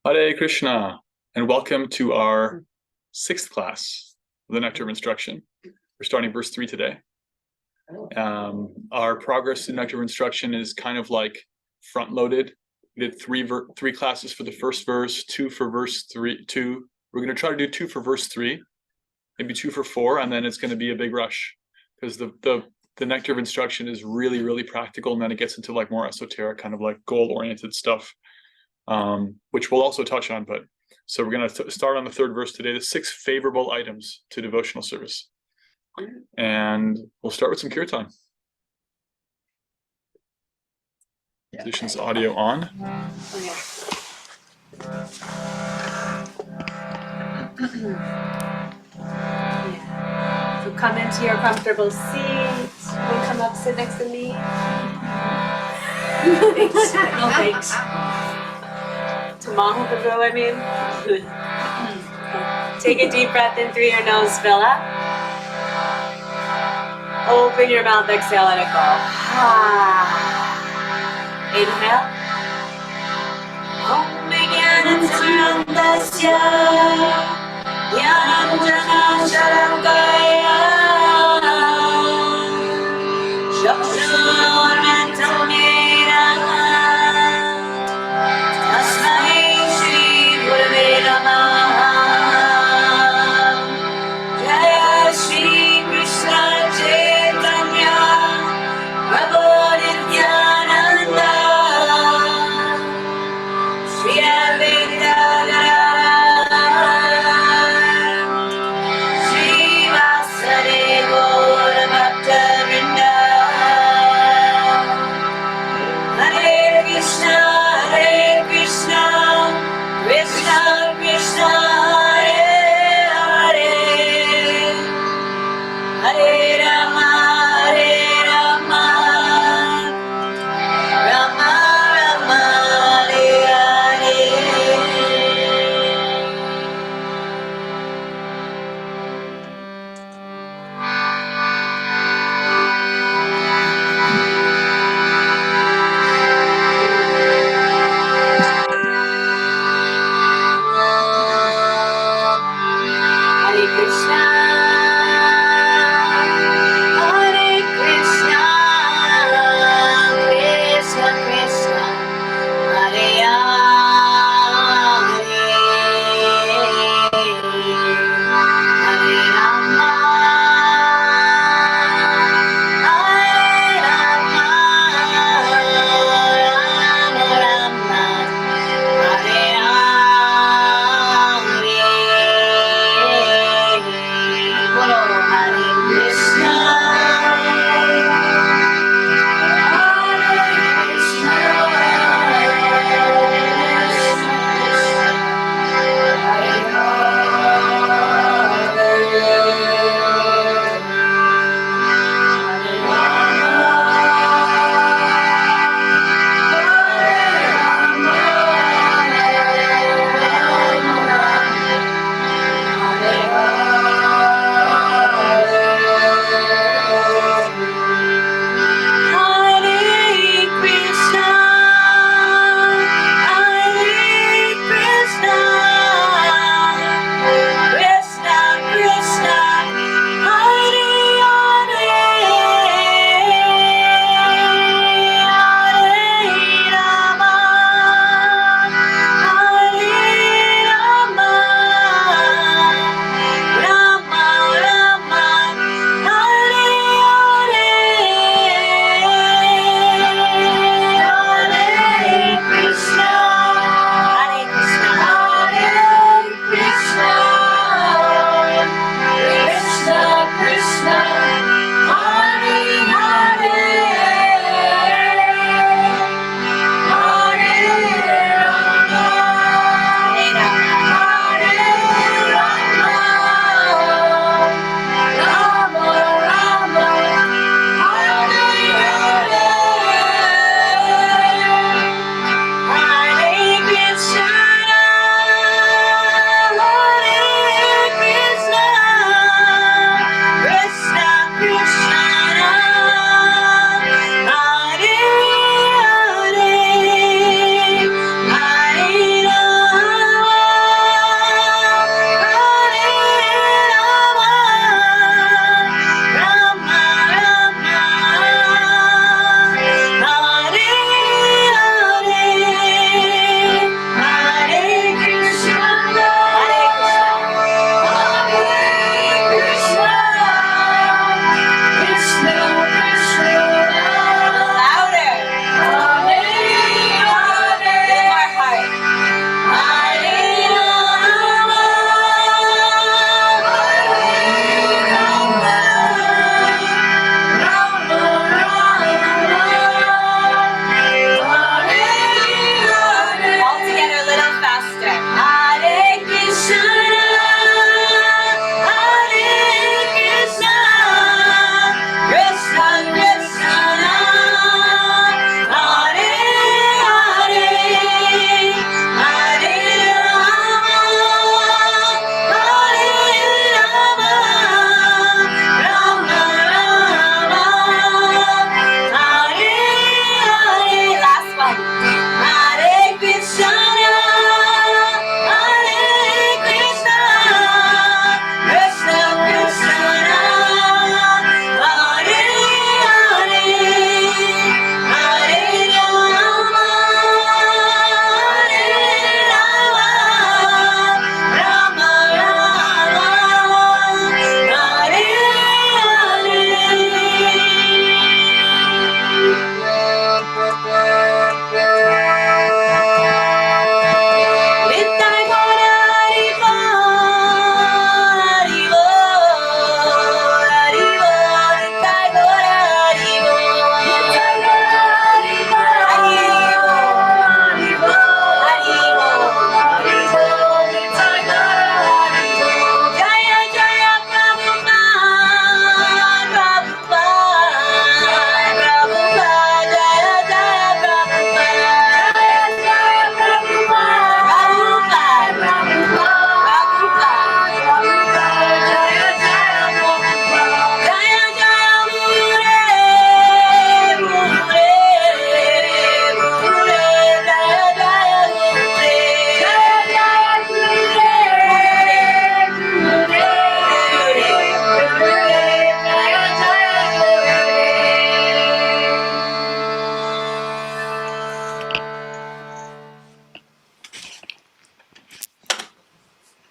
Hare Krishna, and welcome to our sixth class of the Nectar of Instruction. We're starting verse 3 today. Our progress in Nectar of Instruction is kind of like front-loaded. We did three classes for the first verse, two for verse 3, two. We're going to try to do two for verse 3, maybe two for 4, and then it's going to be a big rush because the Nectar of Instruction is really, really practical, and then it gets into like more esoteric, kind of like goal-oriented stuff. Which we'll also touch on, but so we're going to start on the third verse today, the 6 favorable items to devotional service. And we'll start with some kirtan. Musicians' audio on. So come into your comfortable seat. We'll come up, sit next to me. Thanks. No thanks. I mean. Take a deep breath in through your nose, fill up. Open your mouth, exhale, let it go. Inhale. Om Jnananandasya Jnananjana Sharakaya Chakshurmantam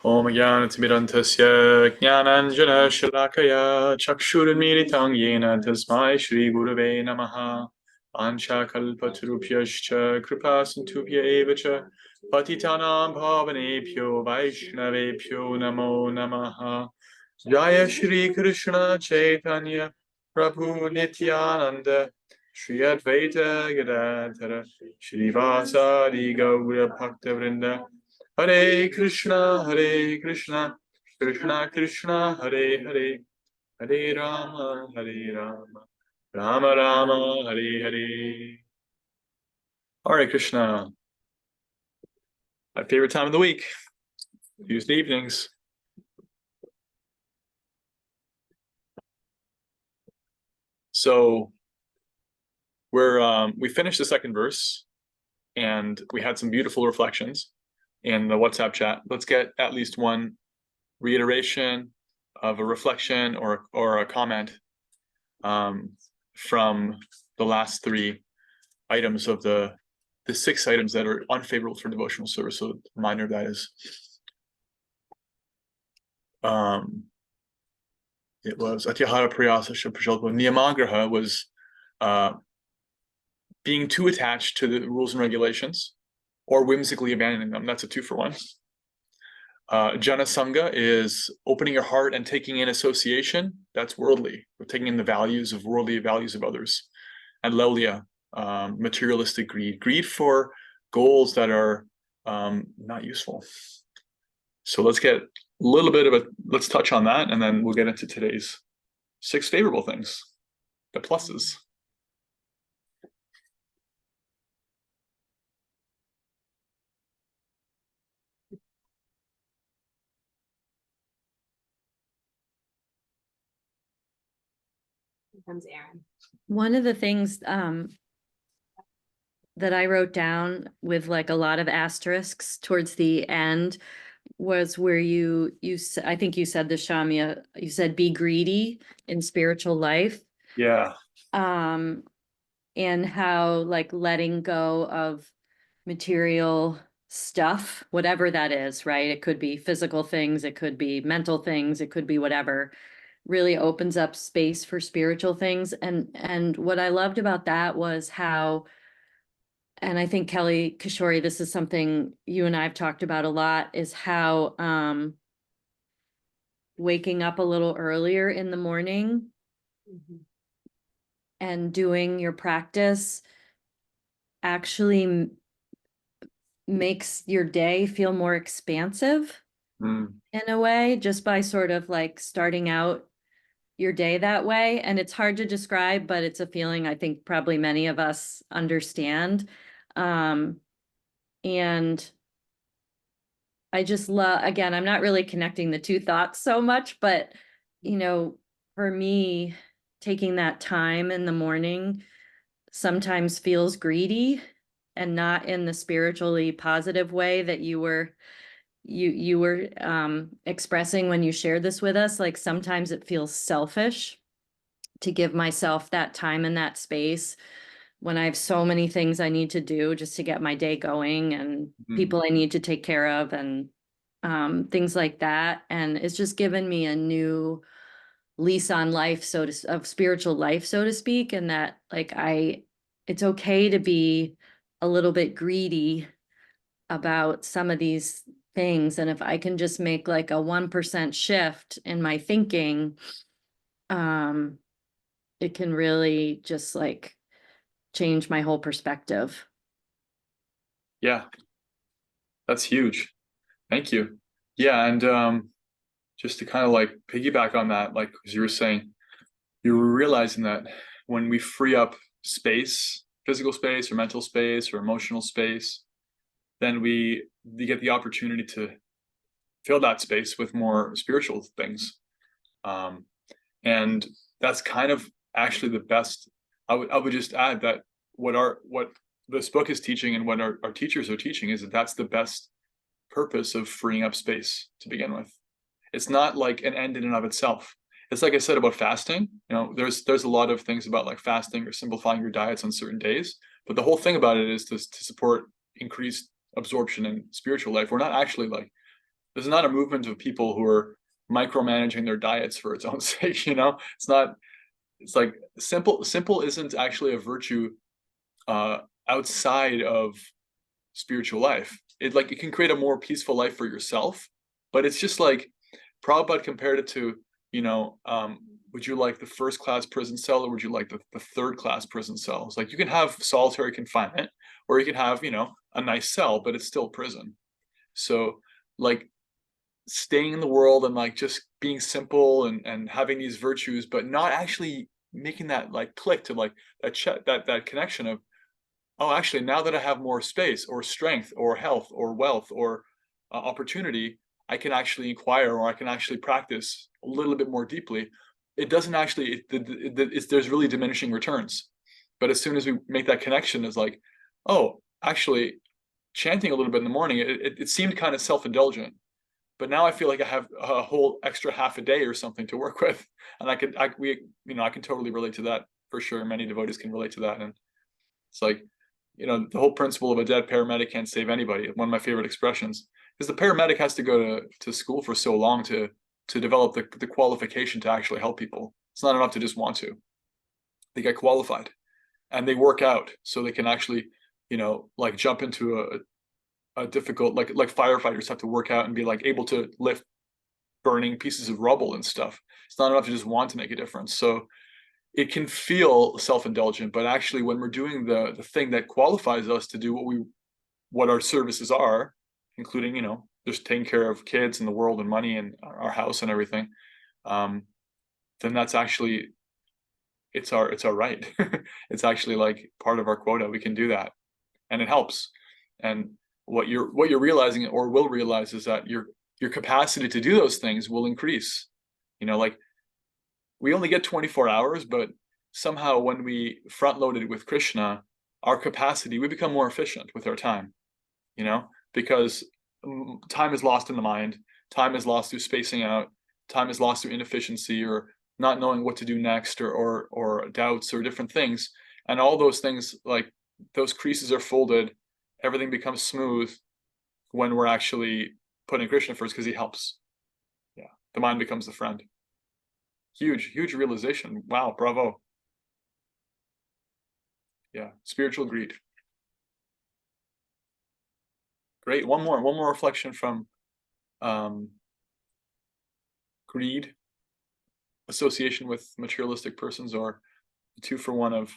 Om Jnanatimirantasya Jnananjana Shalakaya Chakshurunmilitam Yena Tasmai Shri Gurave Namaha Ancha Kalpatarubhyascha Kripa Sintubhya Evacha Patitanam Bhavanebhyo Vaishnavebhyo Namo Namaha Jaya Shri Krishna Chaitanya Prabhu Nityananda Shri Advaita Gadadhara Shri Vasadi Gaura Bhakta Vrinda Hare Krishna, Krishna Krishna, Hare Hare, Hare Rama, Rama Rama, Hare Hare. Hare Krishna. My favorite time of the week, Tuesday evenings. So we finished the second verse, and we had some beautiful reflections in the WhatsApp chat. Let's get at least one reiteration of a reflection or a comment from the last three items of the 6 items that are unfavorable for devotional service. So a reminder of that is it was Atyahara Priyasa Prajalpa. Niyamagraha was being too attached to the rules and regulations or whimsically abandoning them. That's a 2-for-1. Jana Sangha is opening your heart and taking in association. That's worldly. We're taking in the worldly values of others. And Lelya, materialistic greed for goals that are not useful. So let's touch on that, and then we'll get into today's 6 favorable things, the pluses. Here comes Aaron. One of the things that I wrote down with like a lot of asterisks towards the end was where I think you said this, Shamya, you said be greedy in spiritual life. Yeah. And how like letting go of material stuff, whatever that is, right? It could be physical things, it could be mental things, it could be whatever, really opens up space for spiritual things. And what I loved about that was how, and I think Kelly Kishore, this is something you and I've talked about a lot, is how waking up a little earlier in the morning and doing your practice actually makes your day feel more expansive in a way, just by sort of like starting out your day that way. And it's hard to describe, but it's a feeling I think probably many of us understand. And I just love, again, I'm not really connecting the 2 thoughts so much, but for me, taking that time in the morning sometimes feels greedy, and not in the spiritually positive way that you were expressing when you shared this with us. Like sometimes it feels selfish to give myself that time and that space when I have so many things I need to do just to get my day going, and people I need to take care of, and things like that. And it's just given me a new lease on life, of spiritual life, so to speak. And that like it's okay to be a little bit greedy about some of these things. And if I can just make like a 1% shift in my thinking, it can really just like change my whole perspective. Yeah, that's huge. Thank you. Yeah, and just to kind of like piggyback on that, like as you were saying, you were realizing that when we free up space, physical space or mental space or emotional space, then we get the opportunity to fill that space with more spiritual things. And that's kind of actually the best. I would just add that what this book is teaching and what our teachers are teaching is that that's the best purpose of freeing up space to begin with. It's not like an end in and of itself. It's like I said about fasting. There's a lot of things about like fasting or simplifying your diets on certain days, but the whole thing about it is to support increased absorption in spiritual life. We're not actually like There's not a movement of people who are micromanaging their diets for its own sake, you know? It's like simple isn't actually a virtue outside of spiritual life. It can create a more peaceful life for yourself, but it's just like Prabhupada compared it to, you know, would you like the first class prison cell or would you like the third class prison cells? Like you can have solitary confinement or you can have, you know, a nice cell, but it's still prison. So like staying in the world and like just being simple and having these virtues, but not actually making that like click to like that connection of, oh, actually, now that I have more space or strength or health or wealth or opportunity, I can actually inquire or I can actually practice a little bit more deeply. It doesn't actually, there's really diminishing returns. But as soon as we make that connection, it's like, oh, actually, chanting a little bit in the morning, it seemed kind of self-indulgent. But now I feel like I have a whole extra half a day or something to work with, and I can totally relate to that for sure. Many devotees can relate to that, and it's like, you know, the whole principle of a dead paramedic can't save anybody. One of my favorite expressions is the paramedic has to go to school for so long to develop the qualification to actually help people. It's not enough to just want to. They get qualified and they work out so they can actually, you know, like jump into a difficult, like firefighters have to work out and be like able to lift burning pieces of rubble and stuff. It's not enough to just want to make a difference. So it can feel self-indulgent, but actually when we're doing the thing that qualifies us to do what our services are, including, you know, just taking care of kids and the world and money and our house and everything, then that's actually, it's our right. It's actually like part of our quota. We can do that and it helps. And what you're realizing or will realize is that your capacity to do those things will increase. You know, like we only get 24 hours, but somehow when we front load it with Krishna, our capacity, we become more efficient with our time, you know, because time is lost in the mind, time is lost through spacing out, time is lost through inefficiency or not knowing what to do next or doubts or different things. And all those things, like those creases are folded, everything becomes smooth when we're actually putting Krishna first because he helps. Yeah, the mind becomes the friend. Huge realization. Wow, bravo. Yeah, spiritual greed. Great. One more reflection from greed, association with materialistic persons, or 2-for-1 of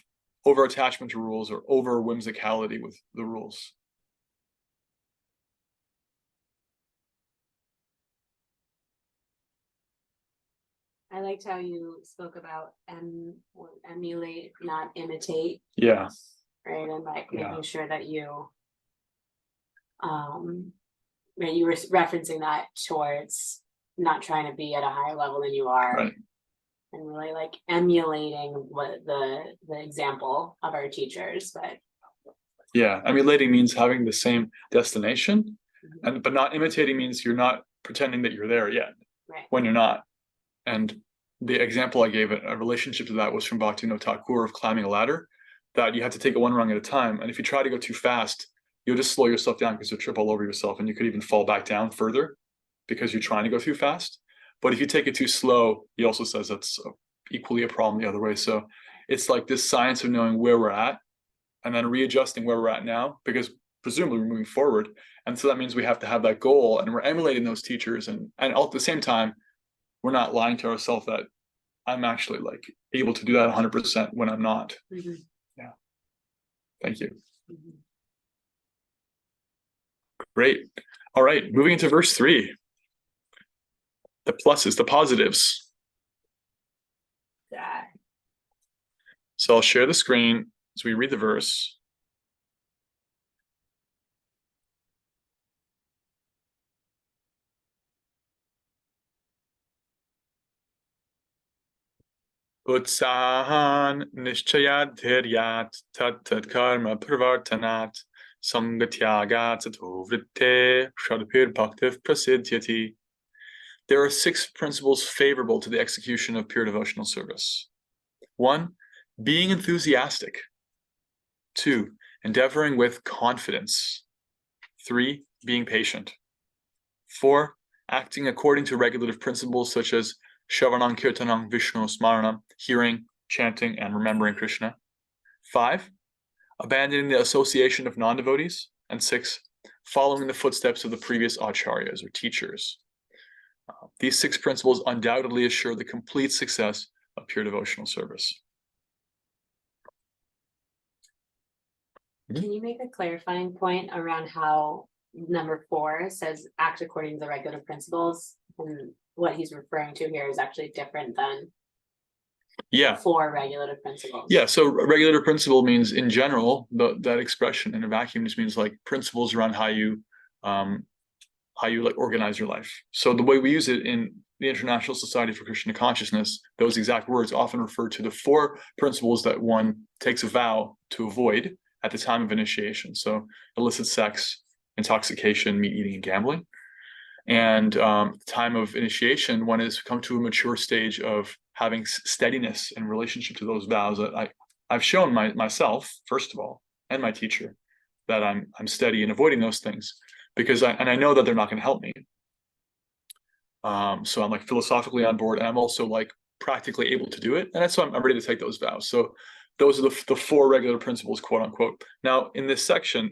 over attachment to rules or over whimsicality with the rules. I liked how you spoke about emulate, not imitate. Yeah. Right, and like Yeah. making sure that you right, you were referencing that towards not trying to be at a higher level than you are, Right. and really like emulating what the example of our teachers. But Yeah, emulating means having the same destination, but not imitating means you're not pretending that you're there yet, right, when you're not. And the example I gave, a relationship to that, was from Bhaktivinoda Thakur of climbing a ladder, that you have to take it one rung at a time. And if you try to go too fast, you'll just slow yourself down because you'll trip all over yourself. And you could even fall back down further because you're trying to go too fast. But if you take it too slow, he also says that's equally a problem the other way. So it's like this science of knowing where we're at and then readjusting where we're at now, because presumably we're moving forward. And so that means we have to have that goal, and we're emulating those teachers. And at the same time, we're not lying to ourselves that I'm actually like able to do that 100% when I'm not. mm-hmm. Yeah. Thank you. Mm-hmm. Great. All right. Moving into verse 3. The pluses, the positives. Yeah. So I'll share the screen as we read the verse. Utsahan nishchayat dhiryat tat karma pravartanat sangatyagat sato vritte shadapir bhaktiv prasidhyati. There are 6 principles favorable to the execution of pure devotional service. 1, being enthusiastic. 2, endeavoring with confidence. 3, being patient. 4, acting according to regulative principles such as Shravanam, Kirtanam, Vishnu, Smaranam, hearing, chanting, and remembering Krishna. 5, abandoning the association of non-devotees. And 6, following the footsteps of the previous acharyas or teachers. These 6 principles undoubtedly assure the complete success of pure devotional service. Can you make a clarifying point around how number 4 says act according to the regulative principles, and what he's referring to here is actually different than Yeah. 4 regulative principles? Yeah, so regulative principle means in general, that expression in a vacuum just means like principles around how you like organize your life. So the way we use it in the International Society for Krishna Consciousness, those exact words often refer to the 4 principles that one takes a vow to avoid at the time of initiation. So illicit sex, intoxication, meat eating, and gambling. And the time of initiation, one has come to a mature stage of having steadiness in relationship to those vows that I've shown myself, first of all, and my teacher, that I'm steady in avoiding those things, because I know that they're not going to help me. So I'm like philosophically on board, and I'm also like practically able to do it, and that's why I'm ready to take those vows. So those are the 4 regular principles, quote unquote. Now in this section,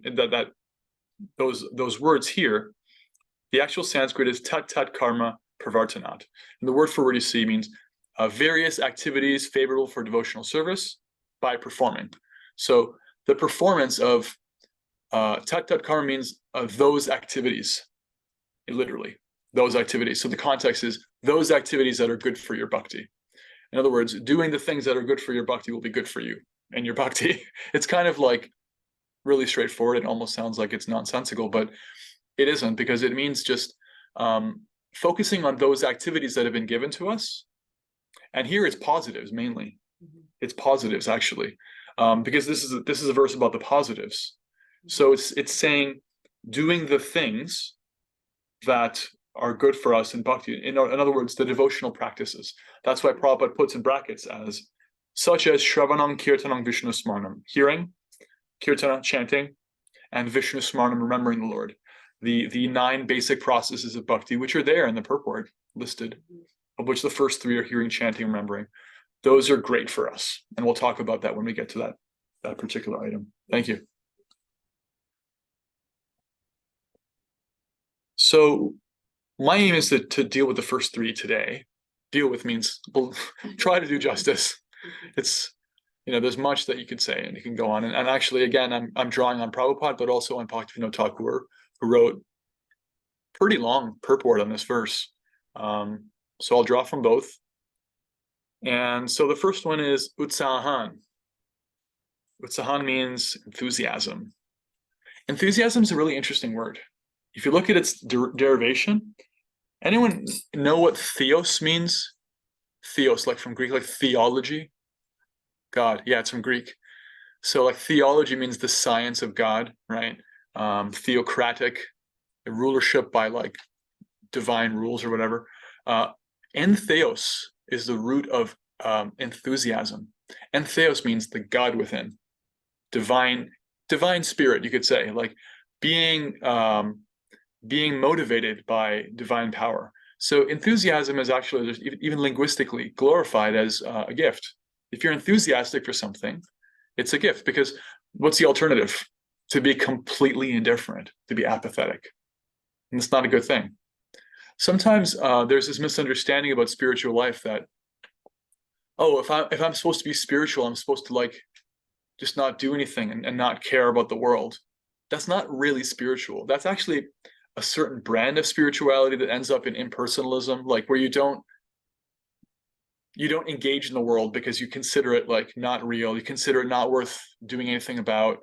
those words here, the actual Sanskrit is tat tat karma pravartanat, and the word for word you see means various activities favorable for devotional service by performing. So the performance of tat tat karma means those activities, literally those activities. So the context is those activities that are good for your bhakti. In other words, doing the things that are good for your bhakti will be good for you and your bhakti. It's kind of like really straightforward. It almost sounds like it's nonsensical, but it isn't, because it means just focusing on those activities that have been given to us. And here it's positives mainly. It's positives actually, because this is a verse about the positives. So it's saying doing the things that are good for us in bhakti. In other words, the devotional practices. That's why Prabhupada puts in brackets as such as Shravanam, Kirtanam, Vishnu Smaranam, hearing, Kirtana, chanting, and Vishnu Smaranam, remembering the Lord. The 9 basic processes of bhakti, which are there in the purport listed, of which the first 3 are hearing, chanting, remembering. Those are great for us, and we'll talk about that when we get to that particular item. Thank you. So my aim is to deal with the first 3 today. Deal with means try to do justice. It's, there's much that you could say, and you can go on. And actually, again, I'm drawing on Prabhupada, but also on Bhaktivinoda Thakur, who wrote pretty long purport on this verse. So I'll draw from both. And so the first one is utsahan. Utsahan means enthusiasm. Enthusiasm is a really interesting word. If you look at its derivation, anyone know what theos means? Theos, like from Greek, like theology. God, yeah, it's from Greek. So like theology means the science of God, right? Theocratic, the rulership by like divine rules or whatever. Entheos is the root of enthusiasm. Entheos means the God within, divine spirit, you could say, like being motivated by divine power. So enthusiasm is actually just even linguistically glorified as a gift. If you're enthusiastic for something, it's a gift, because what's the alternative? To be completely indifferent, to be apathetic. And it's not a good thing. Sometimes there's this misunderstanding about spiritual life that, oh, if I'm supposed to be spiritual, I'm supposed to like just not do anything and not care about the world. That's not really spiritual. That's actually a certain brand of spirituality that ends up in impersonalism, like where you don't engage in the world because you consider it like not real. You consider it not worth doing anything about.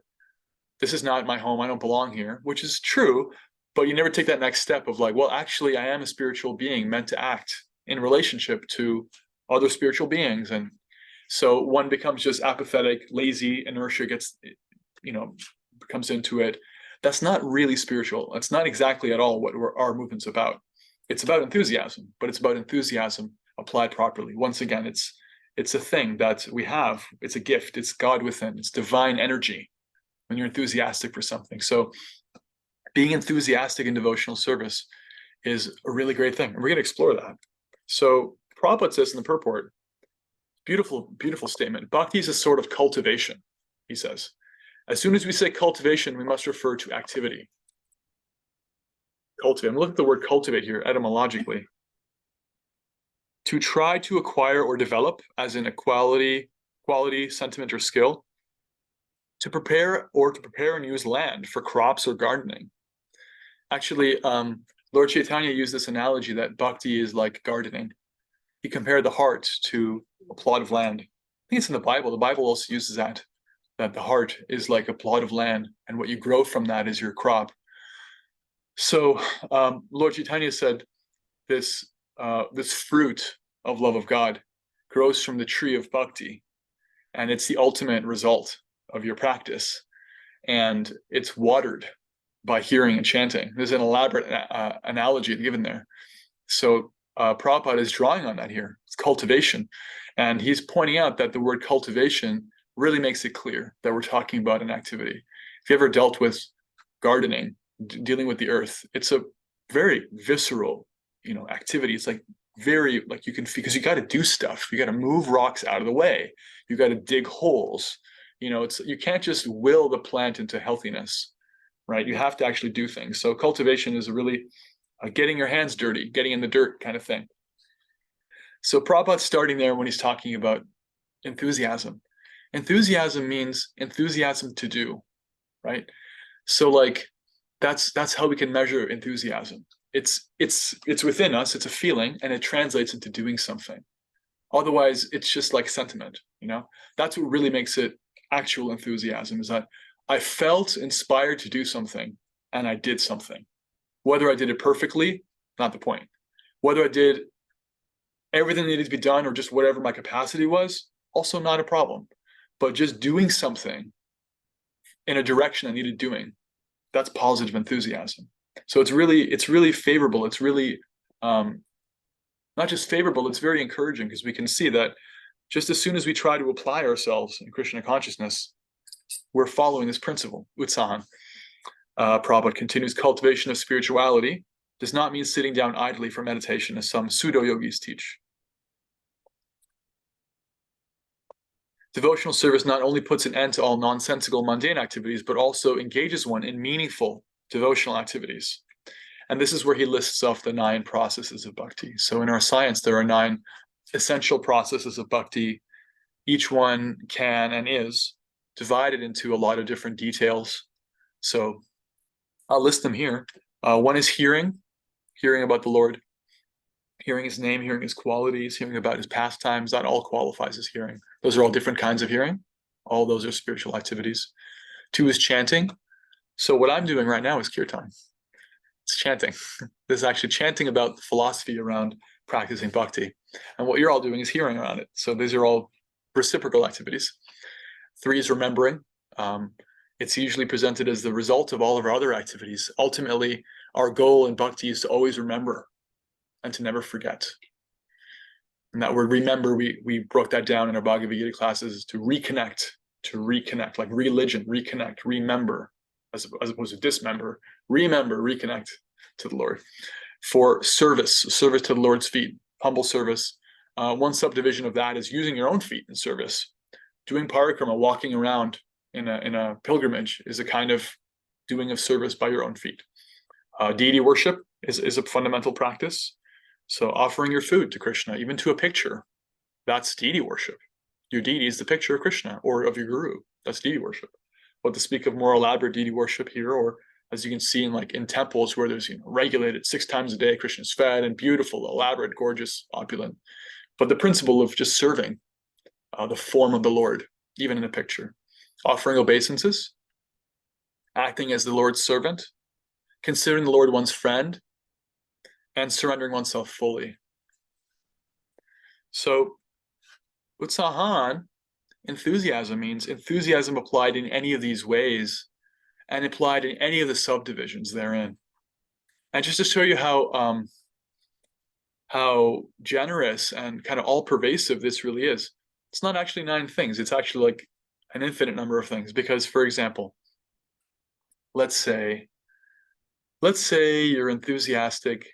This is not my home. I don't belong here, which is true. But you never take that next step of like, well, actually, I am a spiritual being meant to act in relationship to other spiritual beings. And so one becomes just apathetic, lazy, inertia comes into it. That's not really spiritual. That's not exactly at all what our movement's about. It's about enthusiasm, but it's about enthusiasm applied properly. Once again, it's a thing that we have. It's a gift. It's God within. It's divine energy when you're enthusiastic for something. So being enthusiastic in devotional service is a really great thing. And we're going to explore that. So Prabhupada says in the purport, beautiful, beautiful statement. Bhakti is a sort of cultivation, he says. As soon as we say cultivation, we must refer to activity. Cultivate. I'm looking at the word cultivate here etymologically. To try to acquire or develop, as in a quality, sentiment, or skill. To prepare and use land for crops or gardening. Actually, Lord Chaitanya used this analogy that bhakti is like gardening. He compared the heart to a plot of land. I think it's in the Bible. The Bible also uses that the heart is like a plot of land, and what you grow from that is your crop. So Lord Chaitanya said this fruit of love of God grows from the tree of bhakti, and it's the ultimate result of your practice, and it's watered by hearing and chanting. There's an elaborate analogy given there. So Prabhupada is drawing on that here. It's cultivation, and he's pointing out that the word cultivation really makes it clear that we're talking about an activity. If you ever dealt with gardening, dealing with the earth, it's a very visceral, activity. It's like very, like you can, because you got to do stuff. You got to move rocks out of the way. You got to dig holes. You can't just will the plant into healthiness, right? You have to actually do things. So cultivation is really getting your hands dirty, getting in the dirt kind of thing. So Prabhupada's starting there when he's talking about enthusiasm. Enthusiasm means enthusiasm to do, right? So like that's how we can measure enthusiasm. It's within us, it's a feeling, and it translates into doing something. Otherwise, it's just like sentiment, That's what really makes it actual enthusiasm, is that I felt inspired to do something and I did something. Whether I did it perfectly, not the point. Whether I did everything that needed to be done or just whatever my capacity was, also not a problem. But just doing something in a direction I needed doing, that's positive enthusiasm. So it's really favorable. It's really not just favorable, it's very encouraging, because we can see that just as soon as we try to apply ourselves in Krishna consciousness, we're following this principle, utsahan. Prabhupada continues, cultivation of spirituality does not mean sitting down idly for meditation, as some pseudo-yogis teach. Devotional service not only puts an end to all nonsensical mundane activities, but also engages one in meaningful devotional activities. And this is where he lists off the 9 processes of bhakti. So in our science, there are 9 essential processes of bhakti. Each one can and is divided into a lot of different details. So I'll list them here. One is hearing about the Lord, hearing his name, hearing his qualities, hearing about his pastimes. That all qualifies as hearing. Those are all different kinds of hearing. All those are spiritual activities. 2 is chanting. So what I'm doing right now is kirtan. It's chanting. This is actually chanting about the philosophy around practicing bhakti. And what you're all doing is hearing around it. So these are all reciprocal activities. 3 is remembering. It's usually presented as the result of all of our other activities. Ultimately, our goal in bhakti is to always remember and to never forget. And that word remember, we broke that down in our Bhagavad Gita classes, to reconnect, like religion, reconnect, remember, as opposed to dismember, remember, reconnect to the Lord. For service to the Lord's feet, humble service. One subdivision of that is using your own feet in service. Doing parikrama, walking around in a pilgrimage, is a kind of doing of service by your own feet. Deity worship is a fundamental practice. So offering your food to Krishna, even to a picture, that's deity worship. Your deity is the picture of Krishna or of your guru. That's deity worship. But to speak of more elaborate deity worship here, or as you can see in temples where there's regulated 6 times a day, Krishna's fed and beautiful, elaborate, gorgeous, opulent. But the principle of just serving the form of the Lord, even in a picture. Offering obeisances, acting as the Lord's servant, considering the Lord one's friend, and surrendering oneself fully. So, utsahan, enthusiasm, means enthusiasm applied in any of these ways and applied in any of the subdivisions therein. And just to show you how generous and kind of all-pervasive this really is, it's not actually 9 things. It's actually like an infinite number of things. Because, for example, let's say you're enthusiastic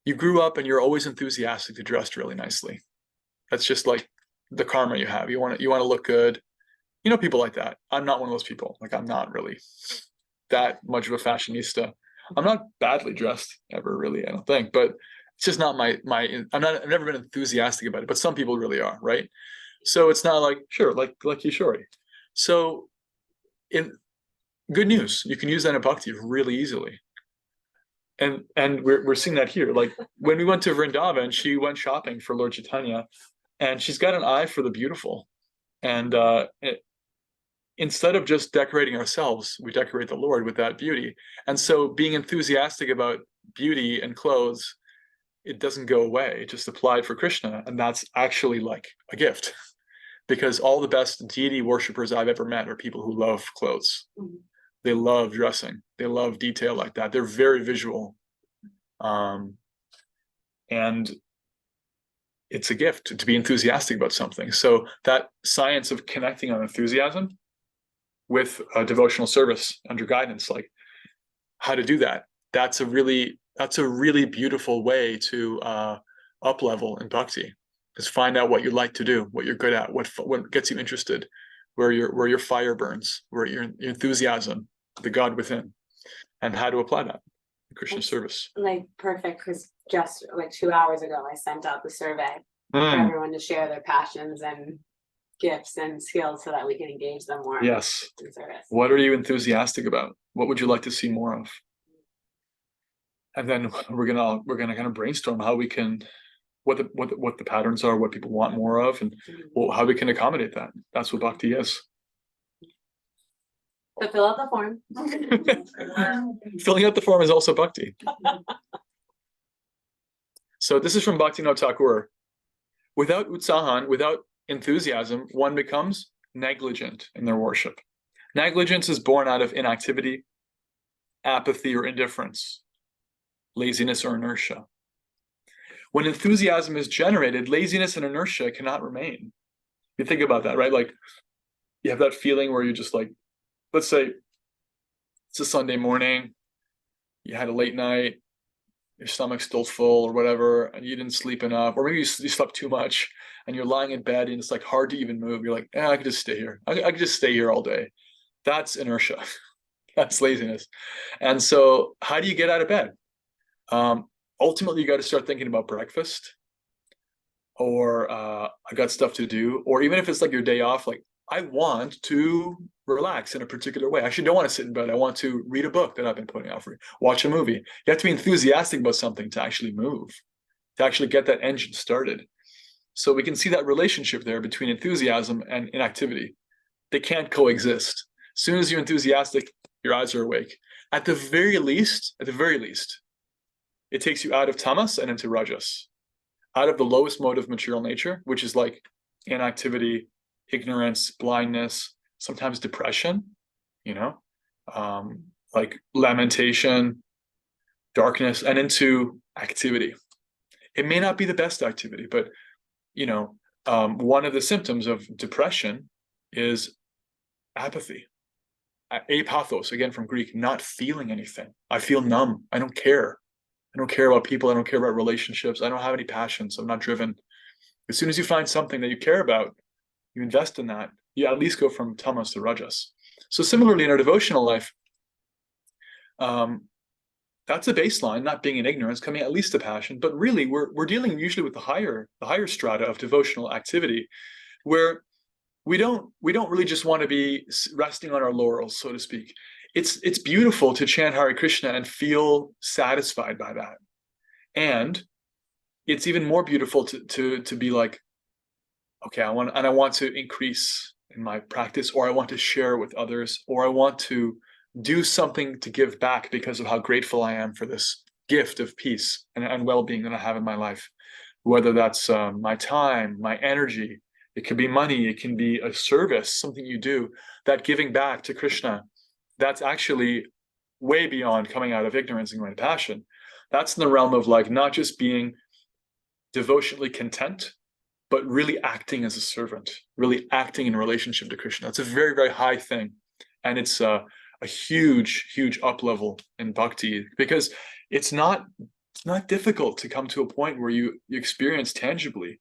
you grew up and you're always enthusiastic to dress really nicely. That's just like the karma you have. You want to look good. You know, people like that. I'm not one of those people. Like, I'm not really that much of a fashionista. I'm not badly dressed ever, really, I don't think, but it's just not my I've never been enthusiastic about it, but some people really are, right? So it's not like, sure, like Kishori. So in good news, you can use that in bhakti really easily. And we're seeing that here. Like when we went to Vrindavan, she went shopping for Lord Chaitanya, and she's got an eye for the beautiful. And instead of just decorating ourselves, we decorate the Lord with that beauty. And so being enthusiastic about beauty and clothes, it doesn't go away. It just applied for Krishna. And that's actually like a gift, because all the best deity worshippers I've ever met are people who love clothes. Mm-hmm. They love dressing. They love detail like that. They're very visual. And it's a gift to be enthusiastic about something. So that science of connecting on enthusiasm with a devotional service under guidance, like how to do that. That's a really beautiful way to up level in bhakti. Is find out what you like to do, what you're good at, what gets you interested, where your fire burns, where your enthusiasm, the God within, and how to apply that in Krishna service. Like perfect, because just like 2 hours ago, I sent out the survey for everyone to share their passions and gifts and skills so that we can engage them more. Yes. In service. What are you enthusiastic about? What would you like to see more of? And then we're gonna kind of brainstorm how we can, what the patterns are, what people want more of, and how we can accommodate that. That's what bhakti is. So fill out the form. Filling out the form is also bhakti. So this is from Bhaktivinoda Thakur. Without utsahan, without enthusiasm, one becomes negligent in their worship. Negligence is born out of inactivity, apathy or indifference, laziness or inertia. When enthusiasm is generated, laziness and inertia cannot remain. You think about that, right? Like you have that feeling where you're just like, let's say it's a Sunday morning, you had a late night, your stomach's still full or whatever, and you didn't sleep enough, or maybe you slept too much and you're lying in bed and it's like hard to even move. You're like, I could just stay here. I could just stay here all day. That's inertia. That's laziness. And so how do you get out of bed? Ultimately, you got to start thinking about breakfast, or I got stuff to do, or even if it's like your day off, like I want to relax in a particular way. I actually don't want to sit in bed. I want to read a book that I've been putting off, watch a movie. You have to be enthusiastic about something to actually move, to actually get that engine started. So we can see that relationship there between enthusiasm and inactivity. They can't coexist. As soon as you're enthusiastic, your eyes are awake. At the very least, it takes you out of tamas and into rajas, out of the lowest mode of material nature, which is like inactivity, ignorance, blindness, sometimes depression, like lamentation, darkness, and into activity. It may not be the best activity, but one of the symptoms of depression is apathy. Apathos, again from Greek, not feeling anything. I feel numb. I don't care. I don't care about people. I don't care about relationships. I don't have any passions. I'm not driven. As soon as you find something that you care about, you invest in that, you at least go from tamas to rajas. So similarly in our devotional life, that's a baseline, not being in ignorance, coming at least to passion. But really, we're dealing usually with the higher strata of devotional activity, where we don't really just want to be resting on our laurels, so to speak. It's beautiful to chant Hare Krishna and feel satisfied by that. And it's even more beautiful to be like, okay, I want to increase in my practice, or I want to share with others, or I want to do something to give back because of how grateful I am for this gift of peace and well-being that I have in my life. Whether that's my time, my energy, it can be money, it can be a service, something you do. That giving back to Krishna, that's actually way beyond coming out of ignorance and going to passion. That's in the realm of like not just being devotionally content, but really acting as a servant, really acting in relationship to Krishna. That's a very, very high thing. And it's a huge, huge up level in bhakti, because it's not it's not difficult to come to a point where you experience tangibly,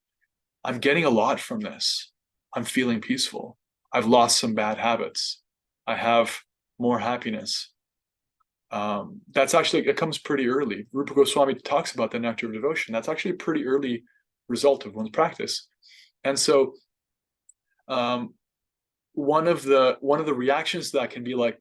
I'm getting a lot from this. I'm feeling peaceful. I've lost some bad habits. I have more happiness. That's actually, it comes pretty early. Rupa Goswami talks about the nectar of devotion. That's actually a pretty early result of one's practice. And so one of the reactions to that can be like,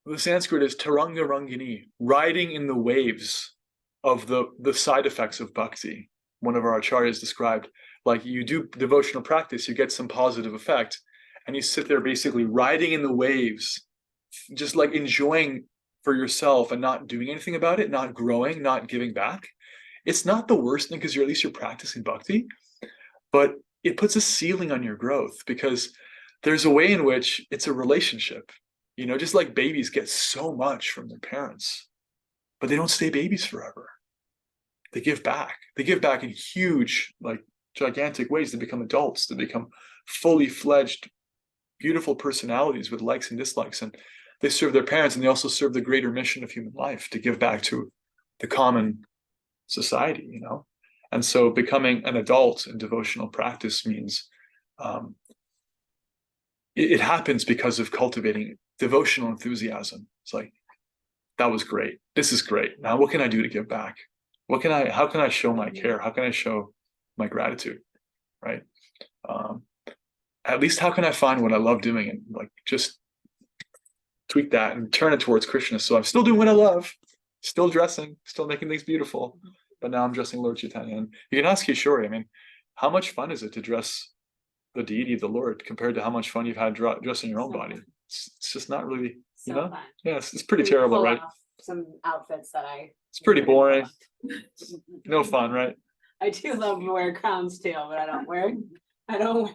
the Sanskrit is taranga rangini, riding in the waves of the side effects of bhakti. One of our acharyas described, like, you do devotional practice, you get some positive effect, and you sit there basically riding in the waves, just like enjoying for yourself and not doing anything about it, not growing, not giving back. It's not the worst thing, because at least you're practicing bhakti, but it puts a ceiling on your growth, because there's a way in which it's a relationship. Just like babies get so much from their parents, but they don't stay babies forever. They give back. They give back in huge, like gigantic ways. They become adults. They become fully fledged, beautiful personalities with likes and dislikes. And they serve their parents, and they also serve the greater mission of human life, to give back to the common society, And so becoming an adult in devotional practice means it happens because of cultivating devotional enthusiasm. It's like, that was great. This is great. Now what can I do to give back? How can I show my care? How can I show my gratitude? Right? At least how can I find what I love doing, and like just tweak that and turn it towards Krishna. So I'm still doing what I love, still dressing, still making things beautiful, but now I'm dressing Lord Chaitanya. And you can ask Kishori, I mean, how much fun is it to dress the deity of the Lord compared to how much fun you've had dressing your own body? It's just not really, Fun. Yeah, it's pretty terrible, right? Some outfits that it's pretty boring. No fun, right? I do love to wear crowns too, but I don't wear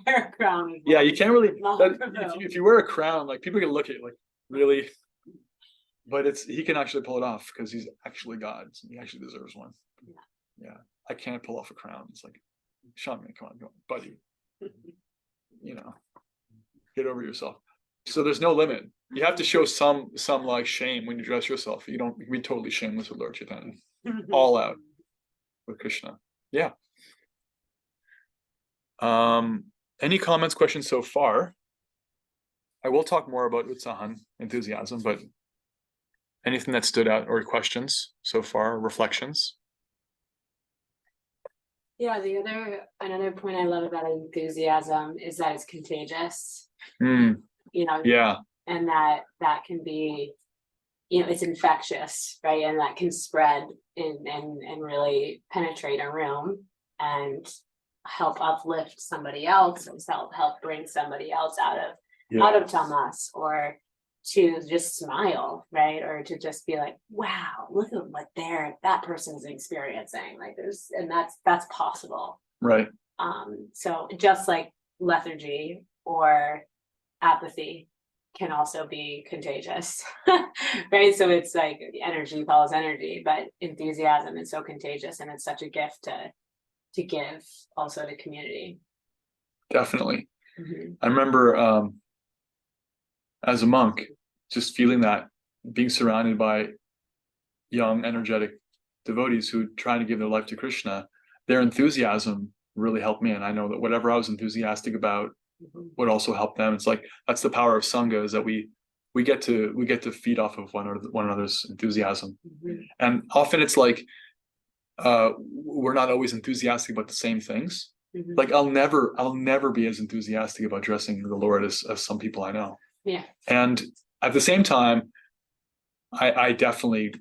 a crown. Yeah, you can't really, if you wear a crown, like, people can look at you like, really? But he can actually pull it off, because he's actually God. So he actually deserves one. Yeah. I can't pull off a crown. It's like, Shaman, come on, buddy. Get over yourself. So there's no limit. You have to show some like shame when you dress yourself. You can be totally shameless with Lord Chaitanya. All out with Krishna. Yeah. Any comments, questions so far? I will talk more about utsahan, enthusiasm, but anything that stood out, or questions so far, reflections? Yeah, another point I love about enthusiasm is that it's contagious. Yeah. And that can be, it's infectious, right? And that can spread and really penetrate a room and help uplift somebody else, and help bring somebody else out of tamas, or to just smile, right? Or to just be like, wow, look at what that person's experiencing. Like that's possible. Right. So just like lethargy or apathy can also be contagious, right? So it's like energy follows energy, but enthusiasm is so contagious, and it's such a gift to give also to community. Definitely. I remember as a monk, just feeling that, being surrounded by young, energetic devotees who trying to give their life to Krishna, their enthusiasm really helped me. And I know that whatever I was enthusiastic about would also help them. It's like, that's the power of Sangha, is that we get to feed off of one another's enthusiasm. And often it's like, we're not always enthusiastic about the same things. Like I'll never be as enthusiastic about dressing the Lord as some people I know. Yeah. And at the same time, I definitely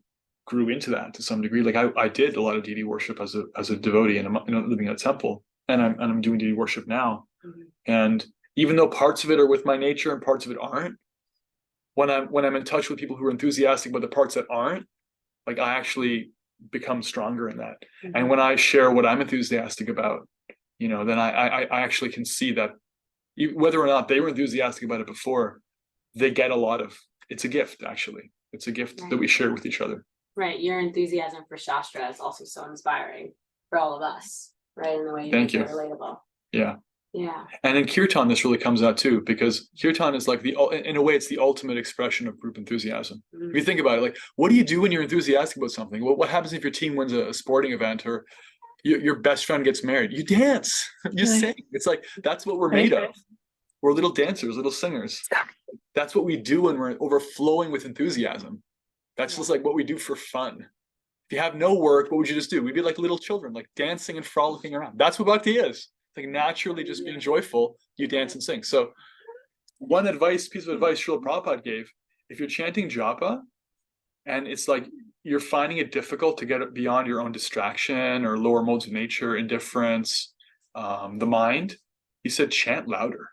grew into that to some degree. Like I did a lot of deity worship as a devotee, and I'm living in a temple, and I'm doing deity worship now. And even though parts of it are with my nature and parts of it aren't, when I'm in touch with people who are enthusiastic about the parts that aren't, like I actually become stronger in that. And when I share what I'm enthusiastic about, then I actually can see that whether or not they were enthusiastic about it before, they get a lot of, it's a gift, actually. It's a gift that we share with each other. Right. Your enthusiasm for Shastra is also so inspiring for all of us, right? In the way you Thank make you. it relatable. Yeah. Yeah. And in kirtan, this really comes out too, because kirtan is like in a way, it's the ultimate expression of group enthusiasm. If you think about it, like, what do you do when you're enthusiastic about something? What happens if your team wins a sporting event, or your best friend gets married? You dance, you sing. It's like, that's what we're made of. We're little dancers, little singers. That's what we do when we're overflowing with enthusiasm. That's just like what we do for fun. If you have no work, what would you just do? We'd be like little children, like dancing and frolicking around. That's what bhakti is. It's like naturally just being joyful, you dance and sing. So one piece of advice Srila Prabhupada gave, if you're chanting japa and it's like you're finding it difficult to get beyond your own distraction or lower modes of nature, indifference, the mind, he said, chant louder.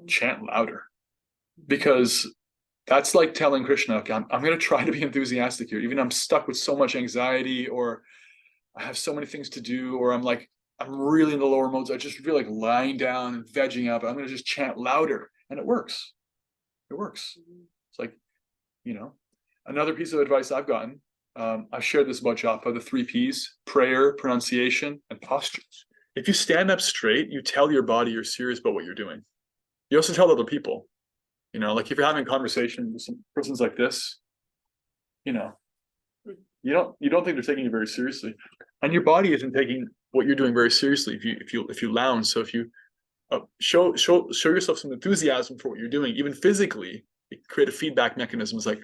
Chant louder. Because that's like telling Krishna, okay, I'm going to try to be enthusiastic here. Even I'm stuck with so much anxiety, or I have so many things to do, or I'm really in the lower modes. I just feel like lying down and vegging out. I'm going to just chant louder. And it works. It works. It's like, another piece of advice I've gotten, I've shared this about japa, the 3 Ps: prayer, pronunciation, and posture. If you stand up straight, you tell your body you're serious about what you're doing. You also tell other people. Like if you're having a conversation with some persons like this, you don't think they're taking you very seriously, and your body isn't taking what you're doing very seriously. If you lounge, so if you show yourself some enthusiasm for what you're doing, even physically, it create a feedback mechanism. It's like,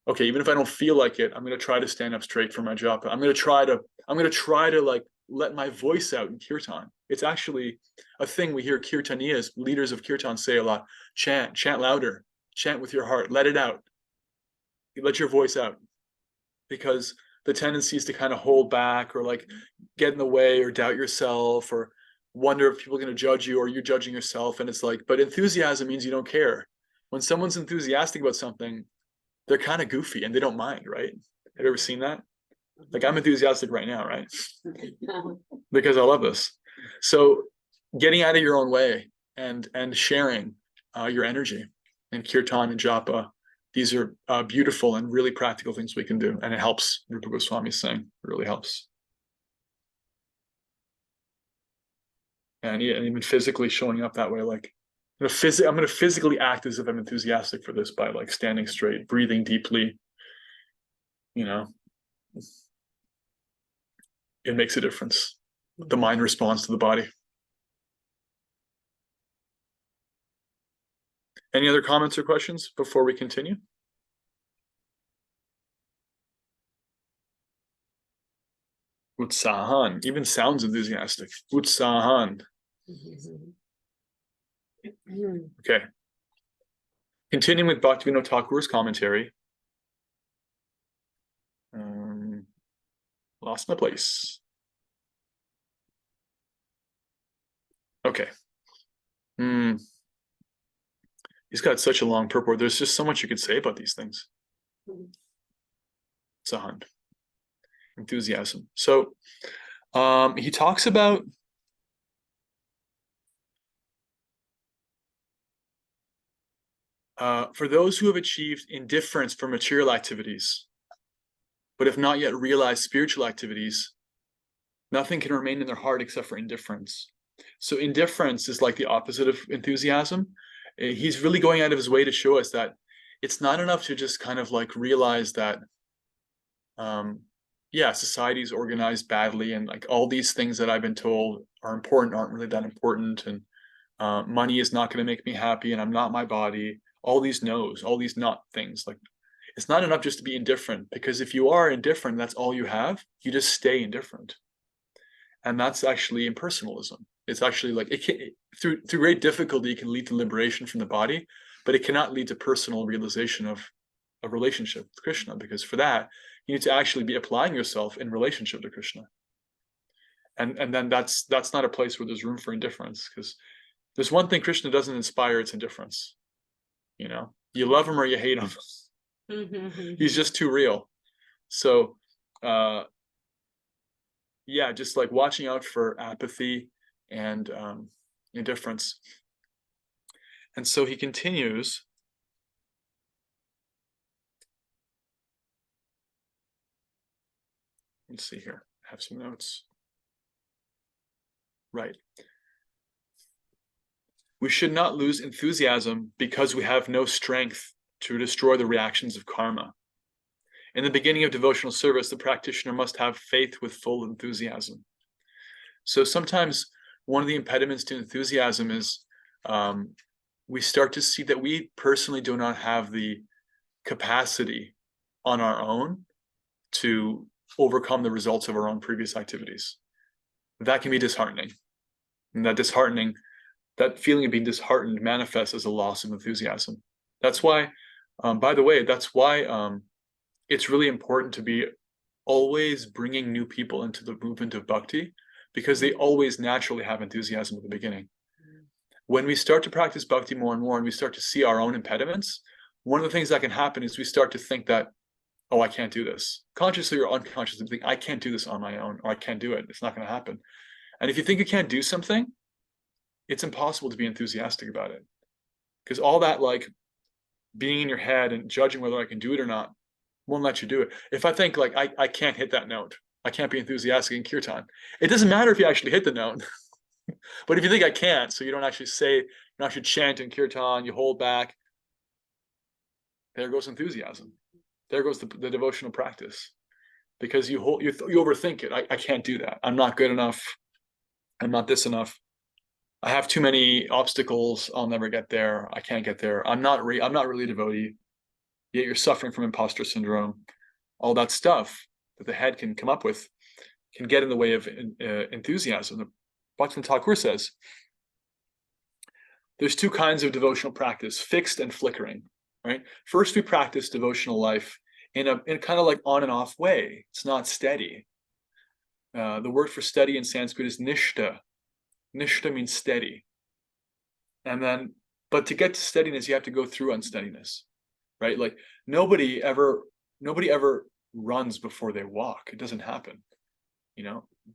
okay, even if I don't feel like it, I'm going to try to stand up straight for my japa. I'm going to try to like let my voice out in kirtan. It's actually a thing we hear kirtaniyas, leaders of kirtan, say a lot. Chant louder, chant with your heart, let it out. Let your voice out. Because the tendency is to kind of hold back, or like get in the way, or doubt yourself, or wonder if people are going to judge you, or you're judging yourself. And it's like, but enthusiasm means you don't care. When someone's enthusiastic about something, they're kind of goofy and they don't mind, right? Have you ever seen that? Like, I'm enthusiastic right now, right? Because I love this. So getting out of your own way and sharing your energy in kirtan and japa, these are beautiful and really practical things we can do. And it helps. Rupa Goswami is saying, it really helps. And even physically showing up that way, like, I'm going to physically act as if I'm enthusiastic for this by like standing straight, breathing deeply. It makes a difference. The mind responds to the body. Any other comments or questions before we continue? Utsahan even sounds enthusiastic. Utsahan. Okay. Continuing with Bhaktivinoda Thakur's commentary. Lost my place. Okay. He's got such a long purport. There's just so much you could say about these things. Sahan. Enthusiasm. So he talks about for those who have achieved indifference for material activities, but have not yet realized spiritual activities, nothing can remain in their heart except for indifference. So indifference is like the opposite of enthusiasm. He's really going out of his way to show us that it's not enough to just kind of like realize that, society is organized badly, and like all these things that I've been told are important aren't really that important, and money is not going to make me happy, and I'm not my body. All these no's, all these not things. Like, it's not enough just to be indifferent, because if you are indifferent, that's all you have. You just stay indifferent, and that's actually impersonalism. It's actually like it can, through great difficulty, it can lead to liberation from the body, but it cannot lead to personal realization of a relationship with Krishna, because for that you need to actually be applying yourself in relationship to Krishna. And then that's not a place where there's room for indifference, because there's one thing Krishna doesn't inspire, it's indifference. You love him or you hate him. He's just too real. So just like watching out for apathy and indifference. And so he continues. Let's see here. I have some notes. Right. We should not lose enthusiasm because we have no strength to destroy the reactions of karma. In the beginning of devotional service, the practitioner must have faith with full enthusiasm. So sometimes one of the impediments to enthusiasm is we start to see that we personally do not have the capacity on our own to overcome the results of our own previous activities. That can be disheartening. And that feeling of being disheartened manifests as a loss of enthusiasm. That's why, by the way, that's why it's really important to be always bringing new people into the movement of bhakti, because they always naturally have enthusiasm at the beginning. When we start to practice bhakti more and more, and we start to see our own impediments, one of the things that can happen is we start to think that, oh, I can't do this. Consciously or unconsciously, think, I can't do this on my own, or I can't do it. It's not going to happen. And if you think you can't do something, it's impossible to be enthusiastic about it. Because all that like being in your head and judging whether I can do it or not won't let you do it. If I think like I can't hit that note, I can't be enthusiastic in kirtan. It doesn't matter if you actually hit the note. But if you think I can't, so you don't actually say, you don't actually chant in kirtan, you hold back, there goes enthusiasm. There goes the devotional practice. Because you overthink it. I can't do that. I'm not good enough. I'm not this enough. I have too many obstacles. I'll never get there. I can't get there. I'm not really a devotee. Yet you're suffering from imposter syndrome. All that stuff that the head can come up with can get in the way of enthusiasm. Bhaktivinoda Thakur says there's two kinds of devotional practice: fixed and flickering. Right? First, we practice devotional life in a kind of like on and off way. It's not steady. The word for steady in Sanskrit is nishta. Nishta means steady. But to get to steadiness, you have to go through unsteadiness, right? Like nobody ever runs before they walk. It doesn't happen.